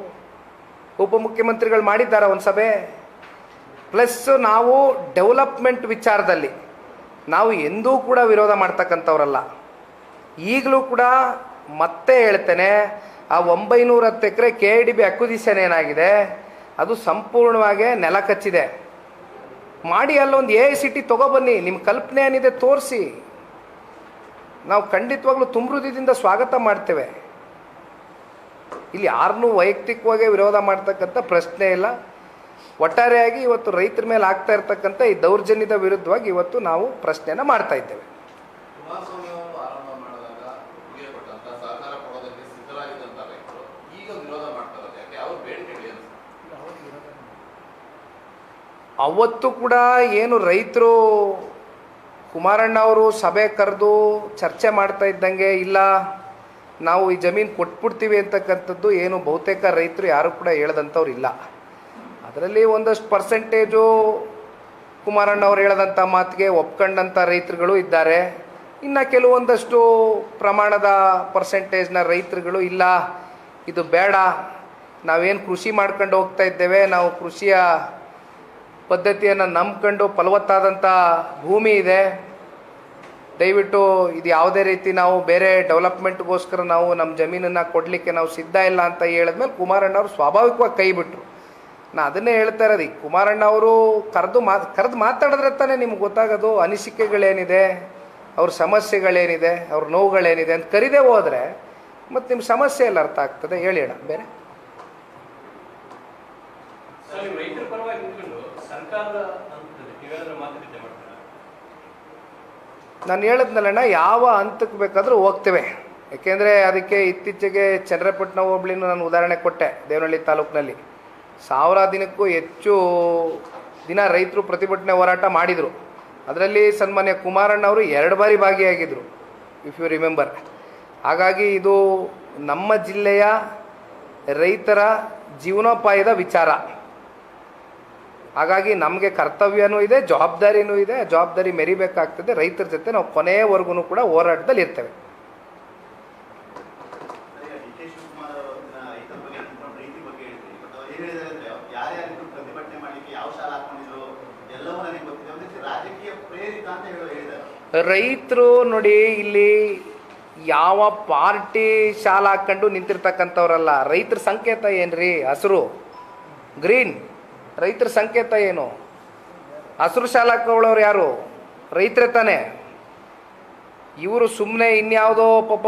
ಉಪಮುಖ್ಯಮಂತ್ರಿಗಳು ಮಾಡಿದ್ದಾರೆ ಒಂದು ಸಭೆ. ಪ್ಲಸ್ ನಾವು ಡೆವಲಪ್ಮೆಂಟ್ ವಿಚಾರದಲ್ಲಿ ನಾವು ಎಂದೂ ಕೂಡ ವಿರೋಧ ಮಾಡ್ತಕ್ಕಂಥವ್ರಲ್ಲ. ಈಗಲೂ ಕೂಡ ಮತ್ತೆ ಹೇಳ್ತೇನೆ, ಆ 910 ಎಕರೆ KIDB ಅಕ್ವಿಸಿಷನ್ ಏನಾಗಿದೆ ಅದು ಸಂಪೂರ್ಣವಾಗಿ ನೆಲ ಕಚ್ಚಿದೆ. ಮಾಡಿ ಅಲ್ಲೊಂದು AICT ತೊಗೊಬನ್ನಿ, ನಿಮ್ಮ ಕಲ್ಪನೆ ಏನಿದೆ ತೋರಿಸಿ, ನಾವು ಖಂಡಿತವಾಗ್ಲೂ ತುಂಬೃದಯದಿಂದ ಸ್ವಾಗತ ಮಾಡ್ತೇವೆ. ಇಲ್ಲಿ ಯಾರನ್ನೂ ವೈಯಕ್ತಿಕವಾಗಿ ವಿರೋಧ ಮಾಡ್ತಕ್ಕಂಥ ಪ್ರಶ್ನೆ ಇಲ್ಲ. ಒಟ್ಟಾರೆಯಾಗಿ ಇವತ್ತು ರೈತರ ಮೇಲೆ ಆಗ್ತಾ ಇರ್ತಕ್ಕಂಥ ಈ ದೌರ್ಜನ್ಯದ ವಿರುದ್ಧವಾಗಿ ಇವತ್ತು ನಾವು ಪ್ರಶ್ನೆಯನ್ನು ಮಾಡ್ತಾ ಇದ್ದೇವೆ. ಅವತ್ತು ಕೂಡ ಏನು ರೈತರು ಕುಮಾರಣ್ಣ ಅವರು ಸಭೆ ಕರೆದು ಚರ್ಚೆ ಮಾಡ್ತಾ ಇದ್ದಂಗೆ ಇಲ್ಲ ನಾವು ಈ ಜಮೀನು ಕೊಟ್ಬಿಡ್ತೀವಿ ಅಂತಕ್ಕಂಥದ್ದು ಏನು ಬಹುತೇಕ ರೈತರು ಯಾರು ಕೂಡ ಹೇಳ್ದಂಥವ್ರು ಇಲ್ಲ. ಅದರಲ್ಲಿ ಒಂದಷ್ಟು ಪರ್ಸೆಂಟೇಜು ಕುಮಾರಣ್ಣವ್ರು ಹೇಳದಂಥ ಮಾತಿಗೆ ಒಪ್ಕೊಂಡಂಥ ರೈತರುಗಳು ಇದ್ದಾರೆ. ಇನ್ನು ಕೆಲವೊಂದಷ್ಟು ಪ್ರಮಾಣದ ಪರ್ಸೆಂಟೇಜ್ನ ರೈತರುಗಳು ಇಲ್ಲ ಇದು ಬೇಡ, ನಾವೇನು ಕೃಷಿ ಮಾಡ್ಕೊಂಡು ಹೋಗ್ತಾ ಇದ್ದೇವೆ, ನಾವು ಕೃಷಿಯ ಪದ್ಧತಿಯನ್ನು ನಂಬ್ಕೊಂಡು ಫಲವತ್ತಾದಂಥ ಭೂಮಿ ಇದೆ, ದಯವಿಟ್ಟು ಇದು ಯಾವುದೇ ರೀತಿ ನಾವು ಬೇರೆ ಡೆವಲಪ್ಮೆಂಟ್ಗೋಸ್ಕರ ನಾವು ನಮ್ಮ ಜಮೀನನ್ನು ಕೊಡಲಿಕ್ಕೆ ನಾವು ಸಿದ್ಧ ಇಲ್ಲ ಅಂತ ಹೇಳಿದ್ಮೇಲೆ ಕುಮಾರಣ್ಣ ಅವರು ಸ್ವಾಭಾವಿಕವಾಗಿ ಕೈ ಬಿಟ್ಟರು. ನಾ ಅದನ್ನೇ ಹೇಳ್ತಾ ಇರೋದು, ಈಗ ಕುಮಾರಣ್ಣ ಅವರು ಕರೆದು ಮಾತಾಡಿದ್ರೆ ತಾನೇ ನಿಮ್ಗೆ ಗೊತ್ತಾಗೋದು ಅನಿಸಿಕೆಗಳೇನಿದೆ, ಅವ್ರ ಸಮಸ್ಯೆಗಳೇನಿದೆ, ಅವ್ರ ನೋವುಗಳೇನಿದೆ ಅಂತ ಕರಿದೇ ಹೋದರೆ ಮತ್ತು ನಿಮ್ಮ ಸಮಸ್ಯೆ ಎಲ್ಲ ಅರ್ಥ ಆಗ್ತದೆ. ಹೇಳಿ ಅಣ್ಣ ಬೇರೆ. ರೈತರ ಪರವಾಗಿ ನಿಂತ್ಕೊಂಡು ಸರ್ಕಾರದ ನೀವೇನಾದ್ರೂ ಮಾತುಕತೆ ಮಾಡ್ತೀರಾ? ನಾನು ಹೇಳಿದ್ನಲ್ಲಣ್ಣ, ಯಾವ ಹಂತಕ್ಕೆ ಬೇಕಾದರೂ ಹೋಗ್ತೇವೆ. ಯಾಕೆಂದರೆ ಅದಕ್ಕೆ ಇತ್ತೀಚೆಗೆ ಚನ್ನರಾಯಪಟ್ಟಣ ಹೋಬಳಿನೂ ನಾನು ಉದಾಹರಣೆ ಕೊಟ್ಟೆ. ದೇವನಹಳ್ಳಿ ತಾಲೂಕಿನಲ್ಲಿ 1000 ದಿನಕ್ಕೂ ಹೆಚ್ಚು ದಿನ ರೈತರು ಪ್ರತಿಭಟನೆ ಹೋರಾಟ ಮಾಡಿದರು. ಅದರಲ್ಲಿ ಸನ್ಮಾನ್ಯ ಕುಮಾರಣ್ಣ ಅವರು 2 ಬಾರಿ ಭಾಗಿಯಾಗಿದ್ದರು, ಇಫ್ ಯು ರಿಮೆಂಬರ್. ಹಾಗಾಗಿ ಇದು ನಮ್ಮ ಜಿಲ್ಲೆಯ ರೈತರ ಜೀವನೋಪಾಯದ ವಿಚಾರ. ಹಾಗಾಗಿ ನಮಗೆ ಕರ್ತವ್ಯನೂ ಇದೆ, ಜವಾಬ್ದಾರಿನೂ ಇದೆ. ಜವಾಬ್ದಾರಿ ಮೆರಿಬೇಕಾಗ್ತದೆ. ರೈತರ ಜೊತೆ ನಾವು ಕೊನೆಯವರೆಗೂ ಕೂಡ ಹೋರಾಟದಲ್ಲಿ ಇರ್ತೇವೆ. ರೈತರು ನೋಡಿ, ಇಲ್ಲಿ ಯಾವ ಪಾರ್ಟಿ ಶಾಲ ಹಾಕೊಂಡು ನಿಂತಿರ್ತಕ್ಕಂಥವ್ರಲ್ಲ. ರೈತರ ಸಂಕೇತ ಏನ್ರಿ? ಹಸಿರು, ಗ್ರೀನ್. ರೈತರ ಸಂಕೇತ ಏನು? ಹಸಿರು ಶಾಲ ಹಾಕೊಳ್ಳೋರು ಯಾರು? ರೈತರೇ ತಾನೆ. ಇವರು ಸುಮ್ಮನೆ ಇನ್ಯಾವುದೋ ಪಾಪ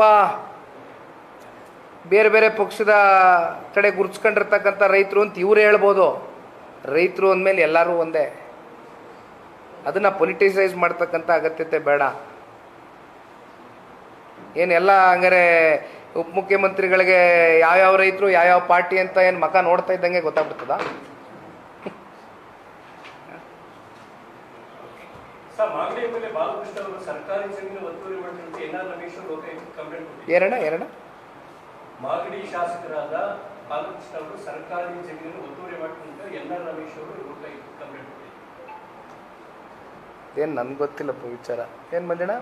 ಬೇರೆ ಬೇರೆ ಪಕ್ಷದ ಕಡೆ ಗುರುತಿಸ್ಕೊಂಡಿರ್ತಕ್ಕಂಥ ರೈತರು ಅಂತ ಇವ್ರು ಹೇಳ್ಬೋದು. ರೈತರು ಅಂದಮೇಲೆ ಎಲ್ಲರೂ ಒಂದೇ. ಅದನ್ನು ಪೊಲಿಟಿಸೈಸ್ ಮಾಡ್ತಕ್ಕಂಥ ಅಗತ್ಯತೆ ಬೇಡ. ಏನೆಲ್ಲ ಹಂಗಾರೆ ಉಪಮುಖ್ಯಮಂತ್ರಿಗಳಿಗೆ ಯಾವ್ಯಾವ ರೈತರು ಯಾವ್ಯಾವ ಪಾರ್ಟಿ ಅಂತ ಏನು ಮಕ ನೋಡ್ತಾ ಇದ್ದಂಗೆ ಗೊತ್ತಾಗ್ಬಿಡ್ತದ? ಏನಣ್ಣ? ಮಾಗಡಿ ಶಾಸಕರಾದ ಬಾಲಕೃಷ್ಣ ಅವರು ಸರ್ಕಾರಿ ಜಮೀನನ್ನು ಒತ್ತುವರಿ ಮಾಡಿಕೊಂಡು ಎನ್.ಆರ್. ರಮೇಶ್ ಅವರು ಕಂಪ್ಲೇಂಟ್ ಏನು ನನ್ಗೆ ಗೊತ್ತಿಲ್ಲಪ್ಪ ವಿಚಾರ. ಏನು ಮಂಜಣ್ಣ?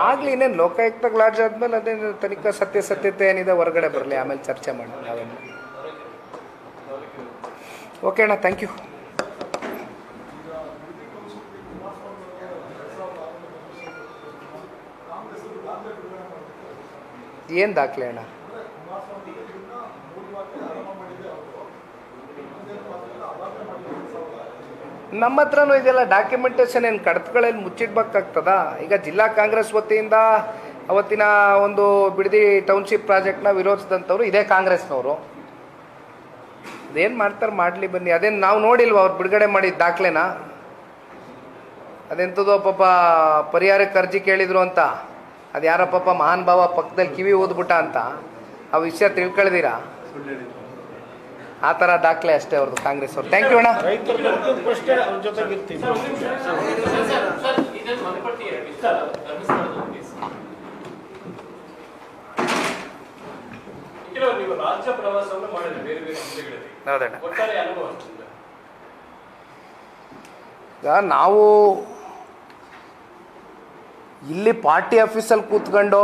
ಆಗಲಿ, ಇನ್ನೇನು ಲೋಕಾಯುಕ್ತಕ್ಕೆ ಲಾಡ್ಜ್ ಆದಮೇಲೆ ಅದೇ ತನಿಖಾ ಸತ್ಯತೆ ಏನಿದೆ ಹೊರಗಡೆ ಬರಲಿ, ಆಮೇಲೆ ಚರ್ಚೆ ಮಾಡಿ ನಾವೇನು. ಓಕೆ ಅಣ್ಣ, ಥ್ಯಾಂಕ್ ಯು. ಏನು ದಾಖಲೆ ಅಣ್ಣ? ನಮ್ಮ ಹತ್ರನೂ ಇದೆಲ್ಲ ಡಾಕ್ಯುಮೆಂಟೇಷನ್. ಏನು ಕಡತಗಳಲ್ಲಿ ಮುಚ್ಚಿಡ್ಬೇಕಾಗ್ತದ? ಈಗ ಜಿಲ್ಲಾ ಕಾಂಗ್ರೆಸ್ ವತಿಯಿಂದ ಅವತ್ತಿನ ಒಂದು ಬಿಡದಿ ಟೌನ್ಶಿಪ್ ಪ್ರಾಜೆಕ್ಟ್ನ ವಿರೋಧಿಸಿದಂಥವ್ರು ಇದೇ ಕಾಂಗ್ರೆಸ್ನವರು. ಅದೇನು ಮಾಡ್ತಾರೆ ಮಾಡಲಿ, ಬನ್ನಿ. ಅದೇನು ನಾವು ನೋಡಿಲ್ವ ಅವ್ರು ಬಿಡುಗಡೆ ಮಾಡಿದ ದಾಖಲೆನ? ಅದೆಂಥದೋ ಪಾಪ ಪರಿಹಾರಕ್ಕೆ ಅರ್ಜಿ ಕೇಳಿದ್ರು ಅಂತ, ಅದು ಯಾರ ಪಾಪ ಮಹಾನ್ ಭಾವ ಪಕ್ಕದಲ್ಲಿ ಕಿವಿ ಓದ್ಬಿಟ್ಟ ಅಂತ ಆ ವಿಷಯ ತಿಳ್ಕೊಳ್ದಿರಾ? ಆ ಥರ ದಾಖಲೆ ಅಷ್ಟೇ ಅವ್ರದ್ದು, ಕಾಂಗ್ರೆಸ್ ಅವ್ರು. ಥ್ಯಾಂಕ್ ಯು ಅಣ್ಣ. ರಾಜ್ಯ ಪ್ರವಾಸವನ್ನು ಮಾಡಿದ್ರೆ ಬೇರೆ ಬೇರೆ ಜಿಲ್ಲೆಗಳಲ್ಲಿ ಒಟ್ಟಾರೆ ಅನುಭವ. ಈಗ ನಾವು ಇಲ್ಲಿ ಪಾರ್ಟಿ ಆಫೀಸಲ್ಲಿ ಕೂತ್ಕೊಂಡು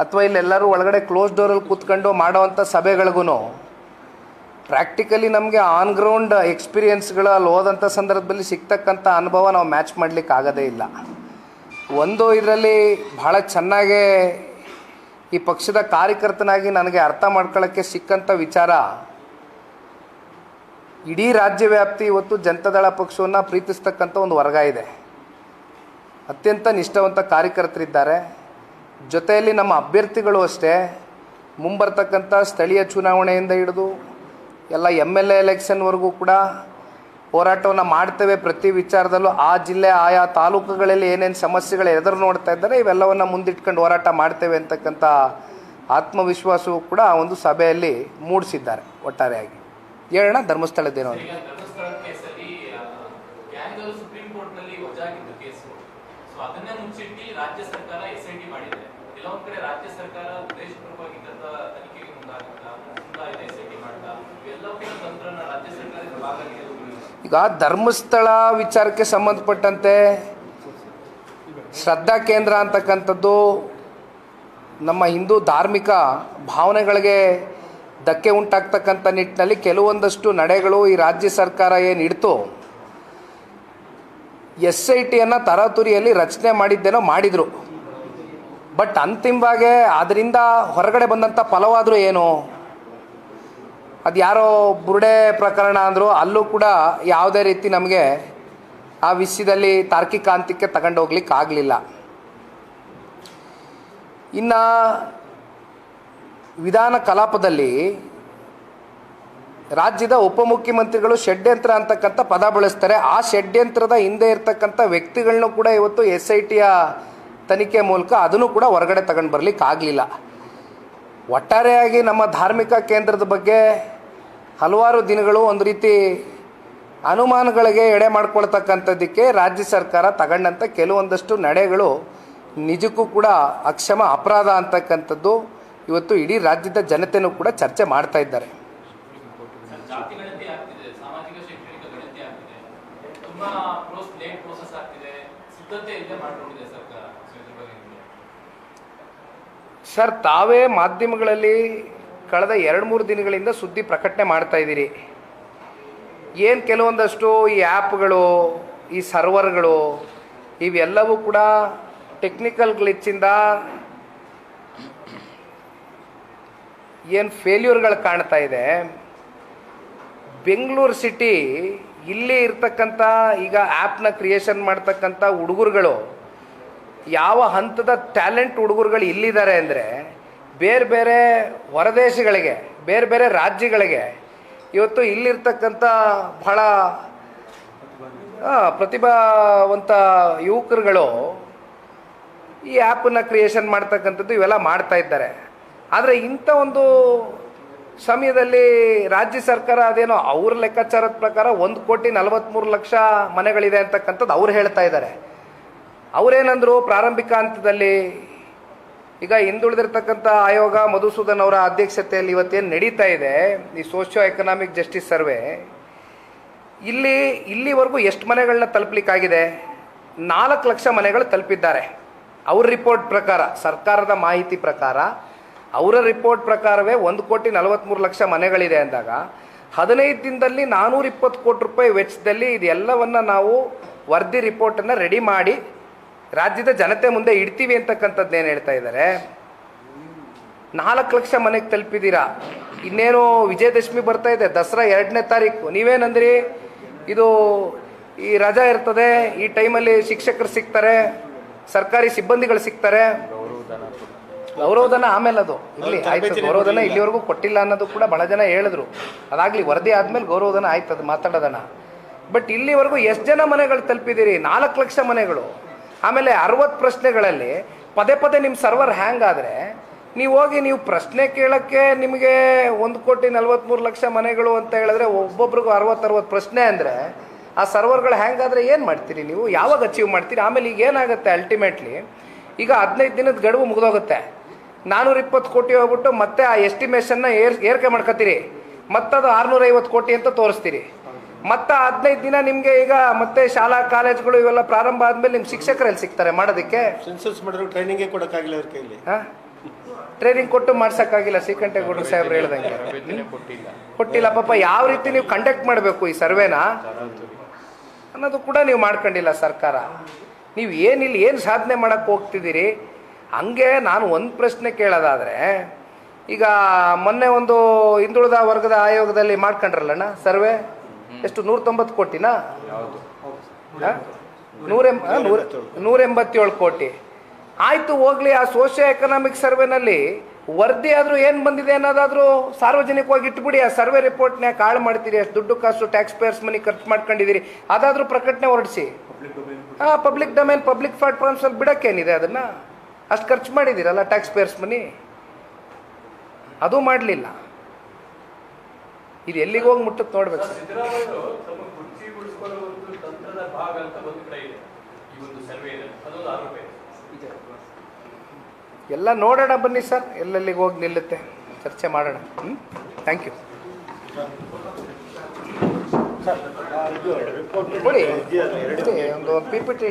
ಅಥವಾ ಇಲ್ಲೆಲ್ಲರೂ ಒಳಗಡೆ ಕ್ಲೋಸ್ ಡೋರಲ್ಲಿ ಕೂತ್ಕೊಂಡು ಮಾಡೋವಂಥ ಸಭೆಗಳಿಗೂ ಪ್ರಾಕ್ಟಿಕಲಿ ನಮಗೆ ಆನ್ ಗ್ರೌಂಡ್ ಎಕ್ಸ್ಪೀರಿಯನ್ಸ್ಗಳು ಅಲ್ಲಿ ಹೋದಂಥ ಸಂದರ್ಭದಲ್ಲಿ ಸಿಗ್ತಕ್ಕಂಥ ಅನುಭವ ನಾವು ಮ್ಯಾಚ್ ಮಾಡಲಿಕ್ಕೆ ಆಗೋದೇ ಇಲ್ಲ. ಒಂದು ಇದರಲ್ಲಿ ಭಾಳ ಚೆನ್ನಾಗೇ ಈ ಪಕ್ಷದ ಕಾರ್ಯಕರ್ತನಾಗಿ ನನಗೆ ಅರ್ಥ ಮಾಡ್ಕೊಳ್ಳೋಕ್ಕೆ ಸಿಕ್ಕಂಥ ವಿಚಾರ, ಇಡೀ ರಾಜ್ಯವ್ಯಾಪ್ತಿ ಇವತ್ತು ಜನತಾದಳ ಪಕ್ಷವನ್ನು ಪ್ರೀತಿಸ್ತಕ್ಕಂಥ ಒಂದು ವರ್ಗ ಇದೆ. ಅತ್ಯಂತ ನಿಷ್ಠಾವಂತ ಕಾರ್ಯಕರ್ತರಿದ್ದಾರೆ. ಜೊತೆಯಲ್ಲಿ ನಮ್ಮ ಅಭ್ಯರ್ಥಿಗಳು ಅಷ್ಟೇ. ಮುಂಬರ್ತಕ್ಕಂಥ ಸ್ಥಳೀಯ ಚುನಾವಣೆಯಿಂದ ಹಿಡಿದು ಎಲ್ಲ MLA ಎಲೆಕ್ಷನ್ವರೆಗೂ ಕೂಡ ಹೋರಾಟವನ್ನು ಮಾಡ್ತೇವೆ. ಪ್ರತಿ ವಿಚಾರದಲ್ಲೂ ಆ ಜಿಲ್ಲೆ ಆಯಾ ತಾಲೂಕುಗಳಲ್ಲಿ ಏನೇನು ಸಮಸ್ಯೆಗಳು ಎದುರು ನೋಡ್ತಾ ಇದ್ದಾರೆ ಇವೆಲ್ಲವನ್ನು ಮುಂದಿಟ್ಕೊಂಡು ಹೋರಾಟ ಮಾಡ್ತೇವೆ ಅಂತಕ್ಕಂಥ ಆತ್ಮವಿಶ್ವಾಸವೂ ಕೂಡ ಒಂದು ಸಭೆಯಲ್ಲಿ ಮೂಡಿಸಿದ್ದಾರೆ ಒಟ್ಟಾರೆಯಾಗಿ. ಹೇಳೋಣ ಧರ್ಮಸ್ಥಳದ್ದೇನೋ ಅಂತ. ಅದನ್ನೇ ಮುಚ್ಚಿಟ್ಟು ರಾಜ್ಯ ಸರ್ಕಾರ SIT ಮಾಡಿದೆ. ಕೆಲವೊಂದು ಕಡೆ ರಾಜ್ಯ ಸರ್ಕಾರ ಉದ್ದೇಶಪೂರ್ವಕವಾಗಿ ತನಿಖೆಗೆ ಮುಂದಾಗಿದೆ, SIT ಮಾಡ್ತಾ ಇವೆಲ್ಲವೂ ತಂತ್ರನ ರಾಜ್ಯ ಸರ್ಕಾರದ ಭಾಗವಾಗಿದೆ. ಈಗ ಧರ್ಮಸ್ಥಳ ವಿಚಾರಕ್ಕೆ ಸಂಬಂಧಪಟ್ಟಂತೆ ಶ್ರದ್ಧಾ ಕೇಂದ್ರ ಅಂತಕ್ಕಂಥದ್ದು ನಮ್ಮ ಹಿಂದೂ ಧಾರ್ಮಿಕ ಭಾವನೆಗಳಿಗೆ ಧಕ್ಕೆ ಉಂಟಾಗ್ತಕ್ಕಂಥ ನಿಟ್ಟಿನಲ್ಲಿ ಕೆಲವೊಂದಷ್ಟು ನಡೆಗಳು ಈ ರಾಜ್ಯ ಸರ್ಕಾರ ಏನು ಇಡ್ತು, SITಯನ್ನು ತರಾತುರಿಯಲ್ಲಿ ರಚನೆ ಮಾಡಿದ್ದೇನೋ ಮಾಡಿದರು. ಬಟ್ ಅಂತಿಮವಾಗಿ ಅದರಿಂದ ಹೊರಗಡೆ ಬಂದಂಥ ಫಲವಾದರೂ ಏನು? ಅದು ಯಾರೋ ಬುರುಡೆ ಪ್ರಕರಣ ಅಂದರು, ಅಲ್ಲೂ ಕೂಡ ಯಾವುದೇ ರೀತಿ ನಮಗೆ ಆ ವಿಷಯದಲ್ಲಿ ತಾರ್ಕಿಕ ಅಂತ್ಯಕ್ಕೆ ತಗೊಂಡು ಹೋಗ್ಲಿಕ್ಕೆ ಆಗಲಿಲ್ಲ. ಇನ್ನು ವಿಧಾನ ಕಲಾಪದಲ್ಲಿ ರಾಜ್ಯದ ಉಪಮುಖ್ಯಮಂತ್ರಿಗಳು ಷಡ್ಯಂತ್ರ ಅಂತಕ್ಕಂಥ ಪದ ಬಳಸ್ತಾರೆ. ಆ ಷಡ್ಯಂತ್ರದ ಹಿಂದೆ ಇರ್ತಕ್ಕಂಥ ವ್ಯಕ್ತಿಗಳನ್ನೂ ಕೂಡ ಇವತ್ತು SITಯ ತನಿಖೆ ಮೂಲಕ ಅದನ್ನು ಕೂಡ ಹೊರಗಡೆ ತಗೊಂಡು ಬರಲಿಕ್ಕೆ ಆಗಲಿಲ್ಲ. ಒಟ್ಟಾರೆಯಾಗಿ ನಮ್ಮ ಧಾರ್ಮಿಕ ಕೇಂದ್ರದ ಬಗ್ಗೆ ಹಲವಾರು ದಿನಗಳು ಒಂದು ರೀತಿ ಅನುಮಾನಗಳಿಗೆ ಎಡೆ ಮಾಡ್ಕೊಳ್ತಕ್ಕಂಥದ್ದಕ್ಕೆ ರಾಜ್ಯ ಸರ್ಕಾರ ತಗೊಂಡಂಥ ಕೆಲವೊಂದಷ್ಟು ನಡೆಗಳು ನಿಜಕ್ಕೂ ಕೂಡ ಅಕ್ಷಮ ಅಪರಾಧ ಅಂತಕ್ಕಂಥದ್ದು ಇವತ್ತು ಇಡೀ ರಾಜ್ಯದ ಜನತೆಯೂ ಕೂಡ ಚರ್ಚೆ ಮಾಡ್ತಾ ಇದ್ದಾರೆ. ಜಾತಿ ಗಣತಿ ಆಗ್ತಿದೆ, ಸಾಮಾಜಿಕ ಶೈಕ್ಷಣಿಕ ಗಣತಿ ಆಗ್ತಿದೆ, ತುಂಬಾ ಲೇಟ್ ಪ್ರೋಸೆಸ್ ಆಗ್ತಿದೆ, ಸಿದ್ಧತೆ ಇಲ್ಲದೆ ಮಾಡ್ಕೊಂಡಿದೆ ಸರ್ಕಾರ. ಸರ್, ತಾವೇ ಮಾಧ್ಯಮಗಳಲ್ಲಿ ಕಳೆದ 2-3 ದಿನಗಳಿಂದ ಸುದ್ದಿ ಪ್ರಕಟಣೆ ಮಾಡ್ತಾ ಇದ್ದೀರಿ. ಏನು ಕೆಲವೊಂದಷ್ಟು ಈ ಆ್ಯಪ್ಗಳು, ಈ ಸರ್ವರ್ಗಳು ಇವೆಲ್ಲವೂ ಕೂಡ ಟೆಕ್ನಿಕಲ್ ಗ್ಲಿಚ್ಚಿಂದ ಏನು ಫೇಲ್ಯೂರ್ಗಳು ಕಾಣ್ತಾ ಇದೆ. ಬೆಂಗಳೂರು ಸಿಟಿ ಇಲ್ಲಿ ಇರ್ತಕ್ಕಂಥ ಈಗ ಆ್ಯಪ್ನ ಕ್ರಿಯೇಷನ್ ಮಾಡ್ತಕ್ಕಂಥ ಹುಡುಗರುಗಳು ಯಾವ ಹಂತದ ಟ್ಯಾಲೆಂಟ್ ಹುಡುಗರುಗಳು ಇಲ್ಲಿದ್ದಾರೆ ಅಂದರೆ ಬೇರೆ ಬೇರೆ ಹೊರದೇಶಗಳಿಗೆ, ಬೇರೆ ಬೇರೆ ರಾಜ್ಯಗಳಿಗೆ ಇವತ್ತು ಇಲ್ಲಿರ್ತಕ್ಕಂಥ ಬಹಳ ಪ್ರತಿಭಾವಂತ ಯುವಕರುಗಳು ಈ ಆ್ಯಪನ್ನು ಕ್ರಿಯೇಷನ್ ಮಾಡ್ತಕ್ಕಂಥದ್ದು ಇವೆಲ್ಲ ಮಾಡ್ತಾ ಇದ್ದಾರೆ. ಆದರೆ ಇಂಥ ಒಂದು ಸಮಯದಲ್ಲಿ ರಾಜ್ಯ ಸರ್ಕಾರ ಅದೇನೋ ಅವ್ರ ಲೆಕ್ಕಾಚಾರದ ಪ್ರಕಾರ 1,43,00,000 ಮನೆಗಳಿದೆ ಅಂತಕ್ಕಂಥದ್ದು ಅವ್ರು ಹೇಳ್ತಾ ಇದ್ದಾರೆ. ಅವರೇನಂದ್ರು ಪ್ರಾರಂಭಿಕ ಹಂತದಲ್ಲಿ ಈಗ ಹಿಂದುಳಿದಿರ್ತಕ್ಕಂಥ ಆಯೋಗ ಮಧುಸೂದನ್ ಅವರ ಅಧ್ಯಕ್ಷತೆಯಲ್ಲಿ ಇವತ್ತೇನು ನಡೀತಾ ಇದೆ ಈ ಸೋಷಿಯೋ ಎಕನಾಮಿಕ್ ಜಸ್ಟಿಸ್ ಸರ್ವೆ, ಇಲ್ಲಿವರೆಗೂ ಎಷ್ಟು ಮನೆಗಳನ್ನ ತಲುಪಲಿಕ್ಕಾಗಿದೆ? 4 ಲಕ್ಷ ಮನೆಗಳು ತಲುಪಿದ್ದಾರೆ. ಅವ್ರ ರಿಪೋರ್ಟ್ ಪ್ರಕಾರ, ಸರ್ಕಾರದ ಮಾಹಿತಿ ಪ್ರಕಾರ, ಅವರ ರಿಪೋರ್ಟ್ ಪ್ರಕಾರವೇ 1,43,00,000 ಮನೆಗಳಿದೆ ಅಂದಾಗ 15 ದಿನದಲ್ಲಿ 420 ಕೋಟಿ ರೂಪಾಯಿ ವೆಚ್ಚದಲ್ಲಿ ಇದೆಲ್ಲವನ್ನು ನಾವು ವರದಿ ರಿಪೋರ್ಟನ್ನು ರೆಡಿ ಮಾಡಿ ರಾಜ್ಯದ ಜನತೆ ಮುಂದೆ ಇಡ್ತೀವಿ ಅಂತಕ್ಕಂಥದ್ದು ಏನು ಹೇಳ್ತಾ ಇದ್ದಾರೆ. 4 ಲಕ್ಷ ಮನೆಗೆ ತಲುಪಿದ್ದೀರಾ. ಇನ್ನೇನು ವಿಜಯದಶಮಿ ಬರ್ತಾ ಇದೆ, ದಸರಾ 2ನೇ ತಾರೀಕು. ನೀವೇನಂದ್ರಿ, ಇದು ಈ ರಜಾ ಇರ್ತದೆ, ಈ ಟೈಮಲ್ಲಿ ಶಿಕ್ಷಕರು ಸಿಗ್ತಾರೆ, ಸರ್ಕಾರಿ ಸಿಬ್ಬಂದಿಗಳು ಸಿಗ್ತಾರೆ, ಗೌರವಧನ ಆಮೇಲೆ ಅದು ಇರಲಿ ಆಯ್ತು. ಗೌರವಧನ ಇಲ್ಲಿವರೆಗೂ ಕೊಟ್ಟಿಲ್ಲ ಅನ್ನೋದು ಕೂಡ ಬಹಳ ಜನ ಹೇಳಿದ್ರು. ಅದಾಗಲಿ, ವರದಿ ಆದಮೇಲೆ ಗೌರವಧನ ಆಯ್ತು, ಅದು ಮಾತಾಡೋದಣ. ಬಟ್ ಇಲ್ಲಿವರೆಗೂ ಎಷ್ಟು ಜನ ಮನೆಗಳು ತಲುಪಿದ್ದೀರಿ? 4 ಲಕ್ಷ ಮನೆಗಳು. ಆಮೇಲೆ 60 ಪ್ರಶ್ನೆಗಳಲ್ಲಿ ಪದೇ ನಿಮ್ಮ ಸರ್ವರ್ ಹ್ಯಾಂಗ್ ಆದರೆ ನೀವು ಹೋಗಿ ನೀವು ಪ್ರಶ್ನೆ ಕೇಳೋಕ್ಕೆ ನಿಮಗೆ 1,43,00,000 ಮನೆಗಳು ಅಂತ ಹೇಳಿದ್ರೆ ಒಬ್ಬೊಬ್ರಿಗೂ 60 ಪ್ರಶ್ನೆ ಅಂದರೆ ಆ ಸರ್ವರ್ಗಳು ಹ್ಯಾಂಗ್ ಆದರೆ ಏನು ಮಾಡ್ತೀರಿ ನೀವು? ಯಾವಾಗ ಅಚೀವ್ ಮಾಡ್ತೀರಿ? ಆಮೇಲೆ ಈಗ ಏನಾಗುತ್ತೆ ಅಲ್ಟಿಮೇಟ್ಲಿ, ಈಗ 15 ದಿನದ ಗಡುವು ಮುಗಿದೋಗುತ್ತೆ. 420 ಕೋಟಿ ಹೋಗ್ಬಿಟ್ಟು ಮತ್ತೆ ಆ ಎಸ್ಟಿಮೇಷನ್ನ ಏರಿಕೆ ಮಾಡ್ಕೊತೀರಿ, ಮತ್ತದು 650 ಕೋಟಿ ಅಂತ ತೋರಿಸ್ತೀರಿ. ಮತ್ತೆ 15 ದಿನ ನಿಮಗೆ ಈಗ ಮತ್ತೆ ಶಾಲಾ ಕಾಲೇಜ್ಗಳು ಇವೆಲ್ಲ ಪ್ರಾರಂಭ ಆದಮೇಲೆ ನಿಮ್ಮ ಶಿಕ್ಷಕರಲ್ಲಿ ಸಿಗ್ತಾರೆ ಮಾಡೋದಕ್ಕೆ. ಸೆನ್ಸಸ್ ಮಾಡಿದ್ರು ಟ್ರೈನಿಂಗೇ ಕೊಡೋಕ್ಕಾಗಿಲ್ಲ ಅವ್ರ ಕೈಲಿ. ಟ್ರೈನಿಂಗ್ ಕೊಟ್ಟು ಮಾಡ್ಸೋಕ್ಕಾಗಿಲ್ಲ. ಶ್ರೀಕಂಠೇಗೌಡರು ಸಾಹೇಬ್ರು ಹೇಳ್ದಂಗೆ ಕೊಟ್ಟಿಲ್ಲ. ಪಾಪ ಯಾವ ರೀತಿ ನೀವು ಕಂಡಕ್ಟ್ ಮಾಡಬೇಕು ಈ ಸರ್ವೆನ ಅನ್ನೋದು ಕೂಡ ನೀವು ಮಾಡ್ಕೊಂಡಿಲ್ಲ ಸರ್ಕಾರ. ನೀವು ಏನು ಸಾಧನೆ ಮಾಡೋಕ್ಕೆ ಹೋಗ್ತಿದ್ದೀರಿ? ಹಂಗೆ ನಾನು ಒಂದು ಪ್ರಶ್ನೆ ಕೇಳೋದಾದರೆ, ಈಗ ಮೊನ್ನೆ ಒಂದು ಹಿಂದುಳಿದ ವರ್ಗದ ಆಯೋಗದಲ್ಲಿ ಮಾಡ್ಕೊಂಡ್ರಲ್ಲಣ್ಣ ಸರ್ವೆ, ಎಷ್ಟು 190 ಕೋಟಿನಾ? 187 ಕೋಟಿ ಆಯಿತು. ಹೋಗ್ಲಿ, ಆ ಸೋಷಿಯೋ ಎಕನಾಮಿಕ್ ಸರ್ವೆನಲ್ಲಿ ವರದಿ ಆದರೂ ಏನು ಬಂದಿದೆ ಅನ್ನೋದಾದರೂ ಸಾರ್ವಜನಿಕವಾಗಿ ಇಟ್ಬಿಡಿ. ಆ ಸರ್ವೆ ರಿಪೋರ್ಟ್ನ ಕಾಳು ಮಾಡ್ತೀರಿ, ಅಷ್ಟು ದುಡ್ಡು ಕಾಸು ಟ್ಯಾಕ್ಸ್ ಪೇಯರ್ಸ್ ಮನಿ ಖರ್ಚು ಮಾಡ್ಕೊಂಡಿದ್ದೀರಿ, ಅದಾದರೂ ಪ್ರಕಟಣೆ ಹೊರಡಿಸಿ. ಪಬ್ಲಿಕ್ ಡೊಮೇನ್, ಪಬ್ಲಿಕ್ ಪ್ಲಾಟ್ಫಾರ್ಮ್ಸಲ್ಲಿ ಬಿಡೋಕ್ಕೇನಿದೆ? ಅದನ್ನು ಅಷ್ಟು ಖರ್ಚು ಮಾಡಿದ್ದೀರಲ್ಲ ಟ್ಯಾಕ್ಸ್ ಪೇಯರ್ಸ್ ಮನಿ, ಅದು ಮಾಡಲಿಲ್ಲ. ಇದು ಎಲ್ಲಿಗೆ ಹೋಗಿ ಮುಟ್ಟುತ್ತೆ ನೋಡ್ಬೇಕು. ಸಿದ್ದರಾಮಯ್ಯರು ತಮ್ಮ ಕುರ್ಚಿ ಉಳಿಸಿಕೊಳ್ಳುವ ಒಂದು ತಂತ್ರದ ಭಾಗ ಅಂತ ಒಂದು ಕಡೆ ಇದೆ ಈ ಒಂದು ಸರ್ವೆಯಲ್ಲಿ, ಅದೊಂದು ಆರೋಪ ಇದೆ. ಎಲ್ಲ ನೋಡೋಣ ಬನ್ನಿ ಸರ್, ಎಲ್ಲೆಲ್ಲಿಗೆ ಹೋಗಿ ನಿಲ್ಲುತ್ತೆ ಚರ್ಚೆ ಮಾಡೋಣ. Thank you. ಕೊಡಿ ಒಂದು PPT